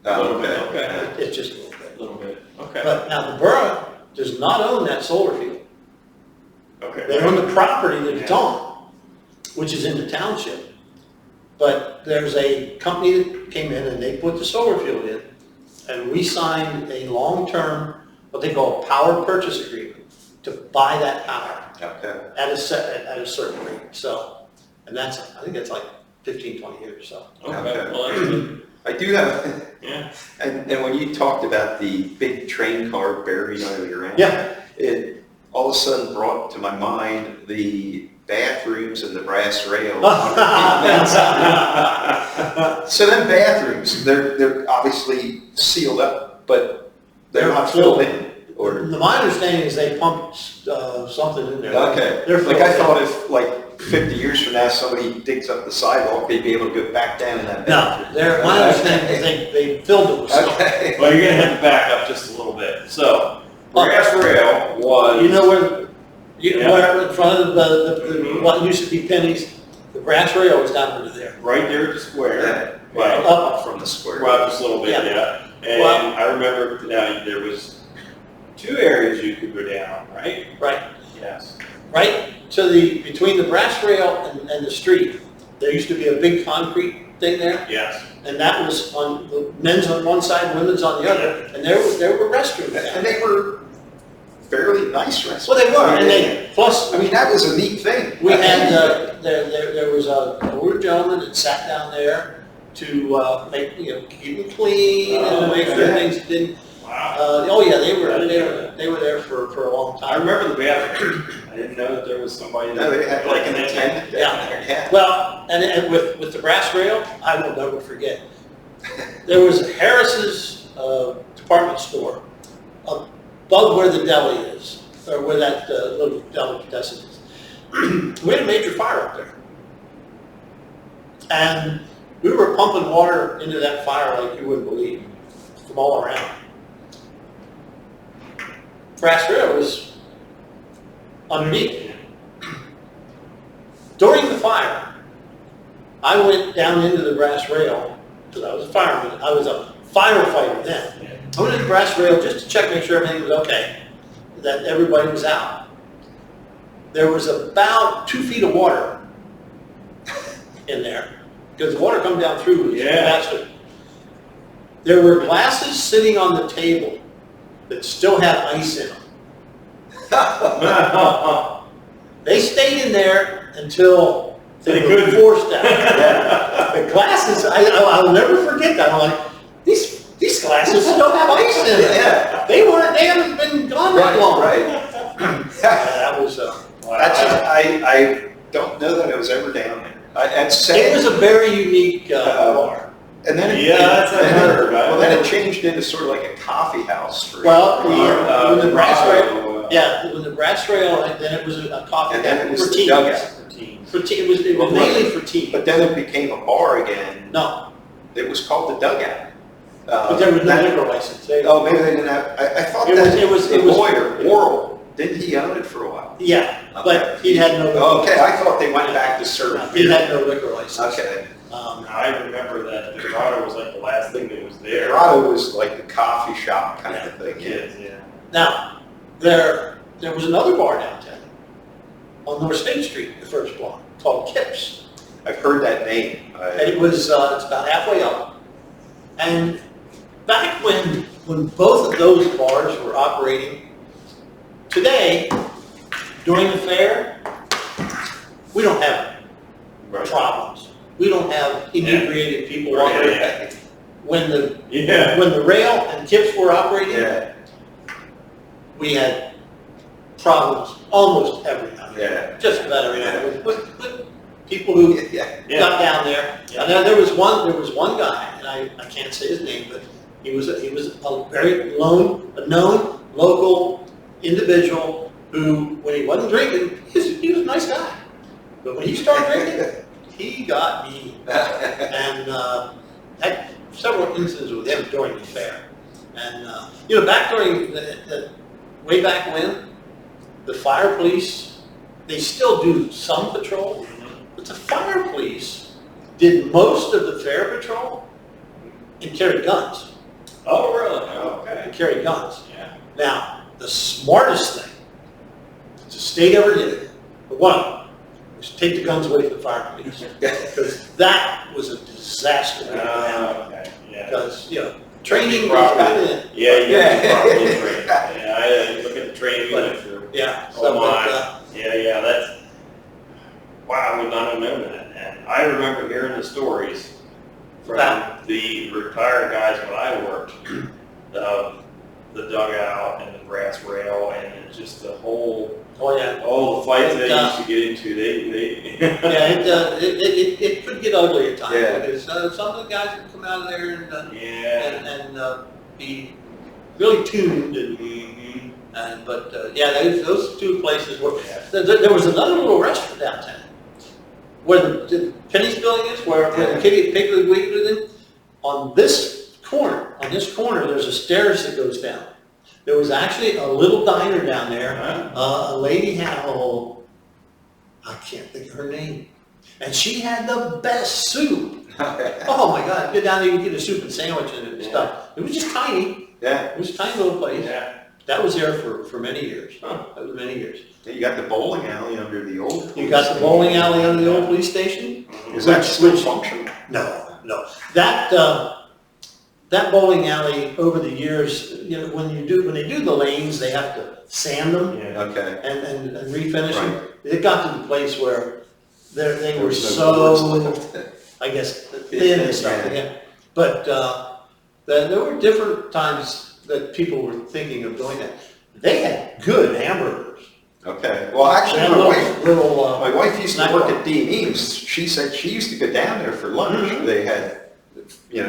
Okay. it's just a A little bit, okay. But now the borough does not own that solar field. Okay. They own the property that it's on, which is in the township. But there's a company that came in and they put the solar field in, and we signed a long-term, what they call a power purchase agreement, to buy that power Okay. at a certain rate. So, and I think that's like 15, 20 years, so. Okay, well, that's good. I do have, Yeah. and when you talked about the big train car buried under the ground, Yeah. it all of a sudden brought to my mind the bathrooms and the brass rail. on the inside. So then bathrooms, they're obviously sealed up, but they're not filled in. Or My understanding is they pumped something in there. okay, They're like I filled. thought if like 50 years from now, somebody digs up the sidewalk, they'd be able to go back down in that. No, my understanding is they filled it with snow. Okay. Well, you're gonna have to back up just a little bit. So, grass rail was. You know where, Yeah. where in front of the what used to be Penny's, the grass rail was down under there. Right there at the square. Well, Up, from the square. Well, just a little bit, Yeah. yeah. And Well- I remember now there was 2 areas you could go down, right? right, Yes. right to between the brass rail and the street, there used to be a big concrete thing there, Yes. and that was on the men's on one side, women's on the other, and there were restrooms down And there. they were fairly nice restaurants. Well, they were, and they, plus, I mean, that was a neat thing. we had, there was a older gentleman that sat down there to, make, keep them clean and make sure Okay. things didn't, Wow. oh yeah, they were there for a long I time. remember the bathroom. I didn't know that there was somebody. No, they had like an that- attendant down there, yeah. Well, and with the brass rail, I will never forget. There was Harris's department store above where the deli is, or where that little delicatessen is. We had a major fire up there. And we were pumping water into that fire like you wouldn't believe, from all around. Brass rail was underneath. During the fire, I went down into the brass rail, because I was a fireman, I was a firefighter then. I went into the brass rail just to check, make sure everything was okay, that everybody was out. There was about 2 feet of water in there, because the water come down through was Yeah. faster. There were glasses sitting on the table that still had ice in them. They stayed in there until they They were couldn't. forced out. The glasses, I'll never forget that. I'm like, these glasses still have ice in them. Yeah. They haven't been gone that Right, long. right. Yeah, that was, That's just, I don't know that I was ever down there. I'd say. it was a very unique bar. And then Yeah, that's what I heard. Well, then it changed into sort of like a coffee house for. Well, when the brass rail, rail. yeah, when the brass rail, and then it was a coffee And then house it was for the teens. dugout. For it was mainly for teens. But then it became a bar again. No, It was called the Dugout. but there was no That- liquor license. Oh, maybe they didn't have, I thought It that was- the it was- lawyer, Oral, didn't he own it for a while? Yeah, but he had no liquor Okay, license. I thought they went back to serving He beer. had no liquor license. Okay. I remember that the Ephrata was like the last thing that was there. Ephrata was like the coffee shop kind of thing. Kids, yeah. Now, there was another bar downtown on North State Street, the first block, called Kips. I've heard that name. And it was, it's about halfway up. And back when both of those bars were operating, today, during the fair, we don't have Right. problems. We don't have inebriated people Right, walking. yeah. When Yeah. the rail and Kips were operating, Yeah, we had problems almost every night. yeah. Just about every night with people who Yeah. got down there. And then there was one guy, and I can't say his name, but he was a very known local individual who, when he wasn't drinking, he was a nice guy. But when he started drinking, he got mean. And had several instances with him during the fair. And back during way back when, the fire police, they still do some patrol, but the fire police did most of the fair patrol and carried guns. Oh, really? Okay. And carried guns. Yeah. Now, the smartest thing the state ever did, for one, was take the guns away from the fire police. Because that was a disaster. Okay, yeah. Because, training was Properly. good. Yeah, you Yeah. have to properly train. Yeah, I look at the training unit for, Yeah. oh my. but, Yeah, that's, wow, I would not have known that. And I remember hearing the stories from the retired guys when I worked, of the dugout and the brass rail and just the whole, oh yeah. all the fights they used to get into, they. Yeah, it could get ugly at times. Yeah. Because some of the guys would come out of there Yeah. and be really tuned but those two places were. There was another little restaurant downtown where the Penny's building is, where the Piggly Wiggly is, on this corner, there's a stairs that goes down. There was actually a little diner down there. A lady had, I can't think of her name. And she had the best soup. Oh my God, get down there, you get a soup and sandwich and stuff. It was just tiny. Yeah. It was a tiny little place. Yeah. That was there for many years. That was many years. You got the bowling alley under the old. You got the bowling alley under the old police station? Is that still functional? No. That bowling alley over the years, when they do the lanes, they have to sand them Okay. and refinish them. It got to the place where they were no so, doors left. I guess, thin and stuff. Yeah. But there were different times that people were thinking of doing that. They had good hamburgers. Okay. Well, actually, They had my wife used to snack work bar. at D&E's. She said she used to go down there for lunch. Mhm. They had,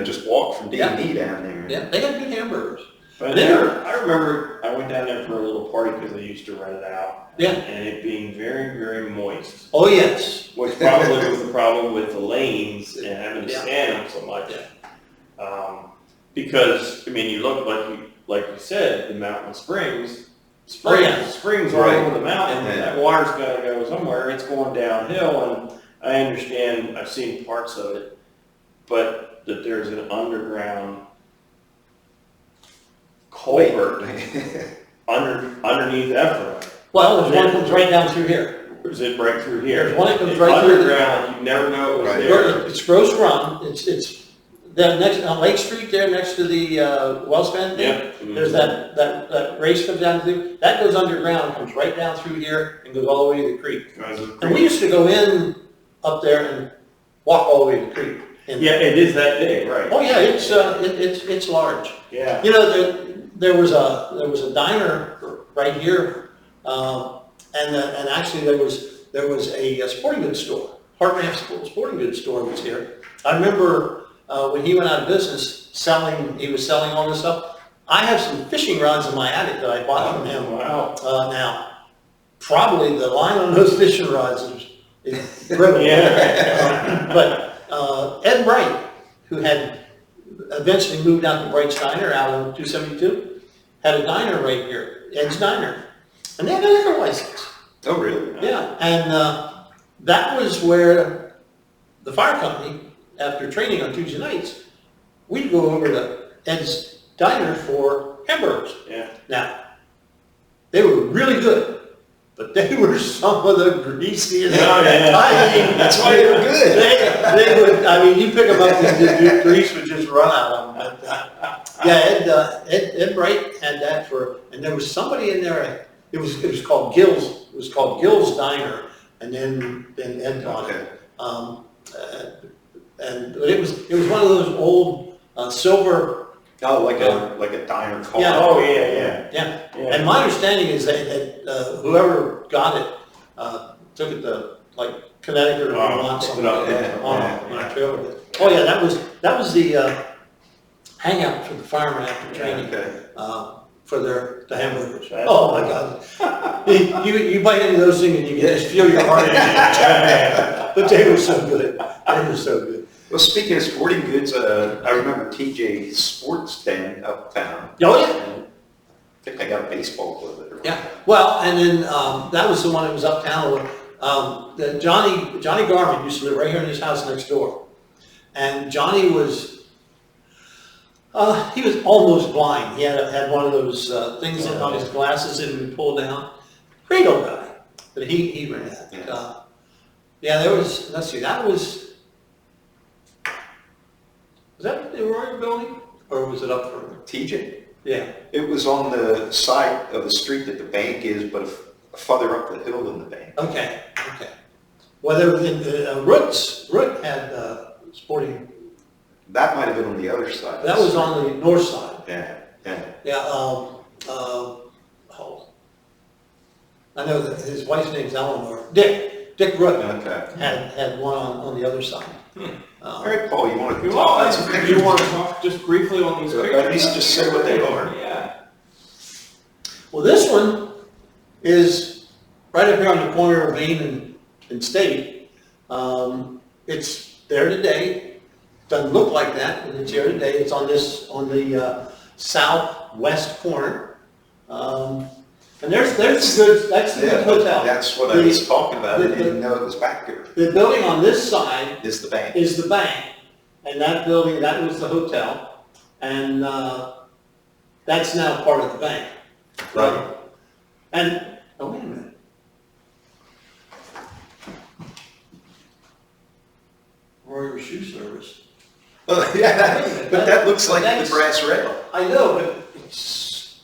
just walk from D&E down there. Yeah, they had good hamburgers. But Dinner. I remember I went down there for a little party because they used to rent it out. Yeah. And it being very, very moist. Oh, yes. Which probably was the problem with the lanes and having to Yeah. stand them so much. Because, you look like you said, the mountain springs Oh, yeah. springs all Right. over the mountain, and Yeah. that water's gotta go somewhere, it's going downhill, and I understand, I've seen parts of it, but that there's an underground culvert underneath Ephrata. Well, there's one that comes right down through here. Or is it right through here? There's one that comes It's right through. underground, you never know it was Right. there. It's Gross Run. It's there next on Lake Street there next to the Wellspan thing. Yep. There's that race comes down through. That goes underground, comes right down through here, and goes all the way to the creek. And we used to go in up there and walk all the way to the creek. And- Yeah, it is that big, right? Oh yeah, it's large. Yeah. There was a diner right here, and actually there was a sporting goods store. Hartranft Sporting Goods store was here. I remember when he went out of business, he was selling all this stuff. I have some fishing rods in my attic that I bought from him. Wow. Now, probably the line on those fishing rods is brittle. Yeah. But Ed Bright, who had eventually moved out to Bright's Diner out on 272, had a diner right here, Ed's Diner. And they had a liquor license. Oh, really? Yeah, and that was where the fire company, after training on Tuesday nights, we'd go over to Ed's Diner for hamburgers. Yeah. Now, they were really good, but they were some of the greasiest. Oh, yeah. I mean, That's why they were good. They would, you pick them up and the grease would just run out of them. But, Ed Bright had that and there was somebody in there, it was called Gill's, Diner, and then Ed bought it. But it was one of those old silver. Oh, like a diner call. Yeah. Oh, yeah. Yeah. And my understanding is that whoever got it took it to Connecticut or Vermont, something on a trailer. Oh yeah, that was the hangout for the firemen after training. Okay. For the hamburgers. That's Oh my God. You bite into those things and you can just feel your heart. But they were so good. They were so good. Well, speaking of sporting goods, I remember TJ's Sports Den uptown. Oh yeah. And I think I got a baseball with it. Yeah. Well, and then that was the one that was uptown. Johnny Garvin used to live right here in his house next door. And Johnny was he was almost blind. He had one of those things on his glasses that would pull down. Great old guy. But he ran that. There was, let's see, was that the Aurora building? Or was it up further? TJ? Yeah. It was on the side of the street that the bank is, but further up the hill than the bank. Okay. Well, there was Root had sporting. That might have been on the other side. That was on the north side. Yeah. Yeah. I know that his wife's name's Eleanor. Dick Root Okay. had one on the other side. All right, Paul, you want to You talk want, about some you pictures? want to talk just briefly on these pictures? At least just say what they are. Yeah. Well, this one is right up here on the corner of Main and State. It's there today. Doesn't look like that, but it's there today. It's on the southwest corner. And that's the good hotel. That's what I was talking about. I didn't know it was back there. The building on this side Is the bank. is the bank, and that building, that was the hotel, and that's now part of the bank. Right. And, oh, wait a minute. Royer Shoe Service. Oh, yeah, but that looks like the that's- brass rail. I know, but it's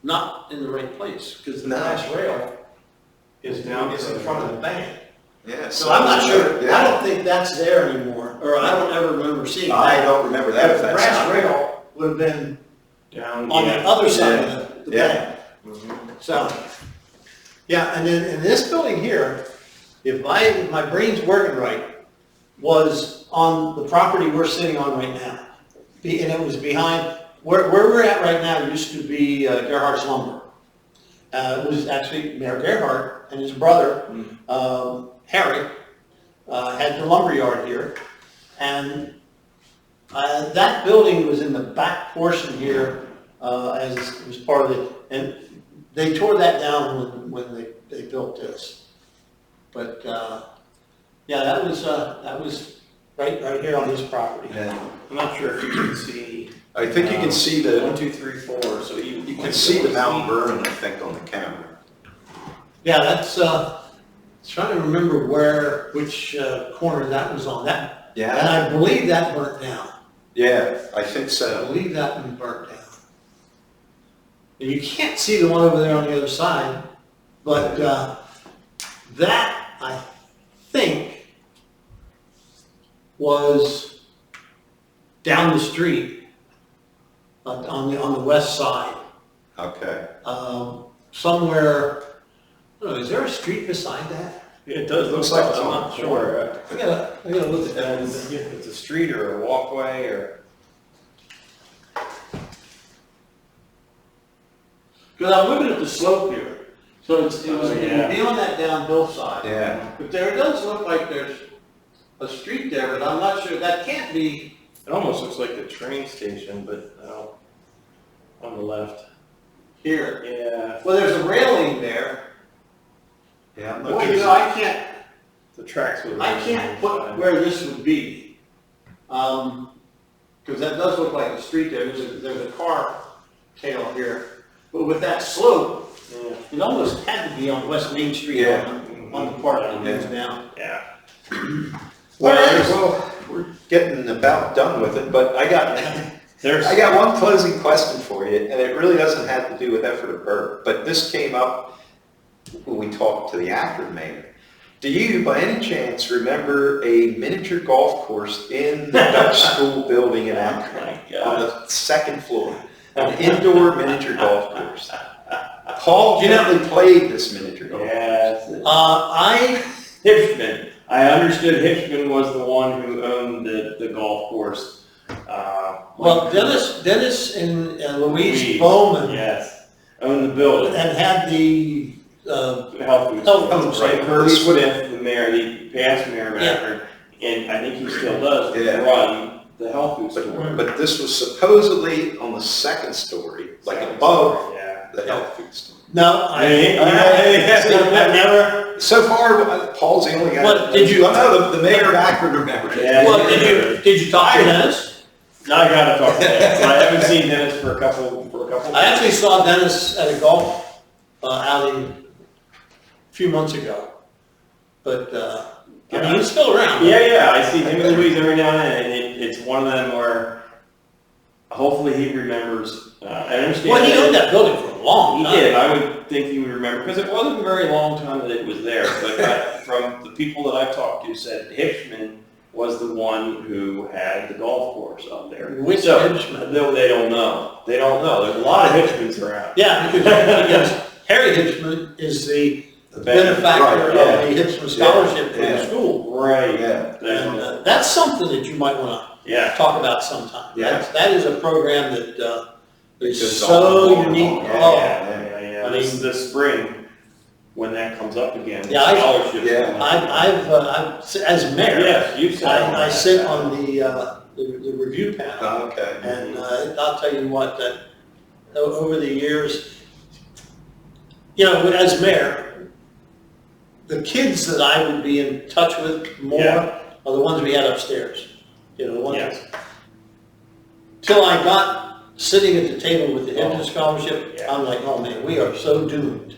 not in the right place, because the No. brass rail Is down. is in front of the bank. Yeah. So I'm not sure, I Yeah. don't think that's there anymore, or I don't ever remember seeing that. I don't remember that. If The that's brass not- rail would have been Down. on the other side of the Yeah. bank. Mhm. So, yeah, and then in this building here, if my brain's working right, was on the property we're sitting on right now. And it was behind, where we're at right now used to be Gerhardt's Lumber. It was actually Mayor Gerhardt and his brother, Harry, had the lumber yard here. And that building was in the back portion here as it was part of it. And they tore that down when they built this. But yeah, that was right here on this property. Yeah. I'm not sure if you can see. I think you can see 1, the, 2, 3, 4. So you can see the Mount Vernon, I think, on the camera. Yeah, that's, trying to remember which corner that was on. And Yeah. I believe that burnt down. Yeah, I think I so. believe that one burnt down. And you can't see the one over there on the other side, but that, I think, was down the street on the west side. Okay. Somewhere, I don't know, is there a street beside that? Yeah, it does Looks look like like it's I'm on not the sure. I gotta look at that. If it's a street or a walkway or. Because I'm looking at the slope here, so it was yeah. be on that downhill side. Yeah. But there does look like there's a street there, but I'm not sure, that can't be, It almost looks like the train station, but on the left. here. Yeah, Well, there's a railing there. Yeah. I'm Boy, looking. you know, the tracks would. I can't put where this would be. Because that does look like a street there, there's a car tail here. But with that slope, Yeah. it almost had to be on West Main Street Yeah. on the part that goes down. Yeah. Well, we're getting about done with it, but I got one closing question for you, and it really doesn't have to do with Ephrata Borough, but this came up when we talked to the Akron mayor. Do you, by any chance, remember a miniature golf course in the Dutch school building in Akron on the second floor? An indoor miniature golf course. Paul generally played this miniature golf course. Yeah. Hipschman. I understood Hipschman was the one who owned the golf course. Well, Dennis and Louise Louise, Bowman yes, owned the building. and had the, Health food Health store. food store. Right, Kirby Smith, the mayor, the past mayor of Yeah. Akron, and I think he still does Yeah. run the health food store. But this was supposedly on the second story, like above Yeah. the health food store. no, Hey, I never, So far, Paul's the only guy. What, did you- I know the mayor of Akron remembers it. Yeah. well, did you talk to Dennis? Now I gotta talk to Dennis. I haven't seen Dennis for a couple. I actually saw Dennis at a golf outing a few months ago, but I mean, he's still around. Yeah, I see him and Louise every now and then, and it's one of them where hopefully he remembers. I understand. Well, he owned that building for a long He time. did. I would think he would remember because it wasn't a very long time that it was there. But from the people that I've talked to, said Hipschman was the one who had the golf course up there. Which so, Hipschman? They don't know. They don't know. There's a lot of Hipschmans around. Yeah, because Harry Hitchman is the benefactor right, of the Hitchman Scholarship for the yeah. school. Right. Yeah. And that's something that you might want Yeah. to talk about sometime. Yeah. That is a program that is goes so on and unique. on. Oh, Yeah. I mean, this spring, when that comes up again. Yeah, Scholarships. yeah. come up. I've, as mayor, Yes, you've said. on I that. sit on the review panel. Okay. And I'll tell you what, that over the years, you know, as mayor, the kids that I would be in touch with more Yeah. are the ones we had upstairs. You know, the ones. Yes. Till I got sitting at the table with the Hinton Scholarship, Yeah. I'm like, oh man, we are so doomed.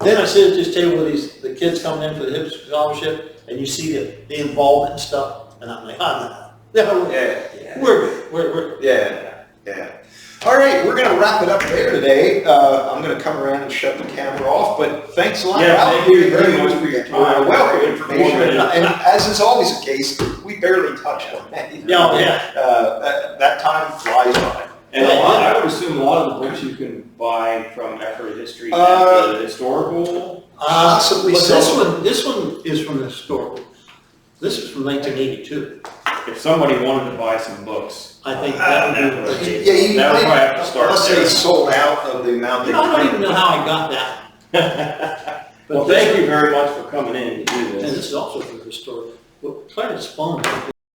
Then I sit at this table with the kids coming in for the Hinton Scholarship, and you see the involvement and stuff, and I'm like, oh no, Yeah. we're Yeah. All right, we're gonna wrap it up there today. I'm gonna come around and shut the camera off, but thanks a lot, Yeah, Ralph. thank you very much for your time. Welcome Very information, informative. and as is always the case, we barely touched on that. Yeah. That time flies by. And I would assume a lot of the books you can buy from Ephrata history at the historical. Possibly But so. this one is from the historical. This is from 1982. If somebody wanted to buy some books. I think that would be. Yeah, you That would might- probably have to start Unless there. they sold out of the amount You they know, I don't even know how I got that. Well, thank you very much for coming in to do And this. this is also from the historical. Well, Clarence Spohn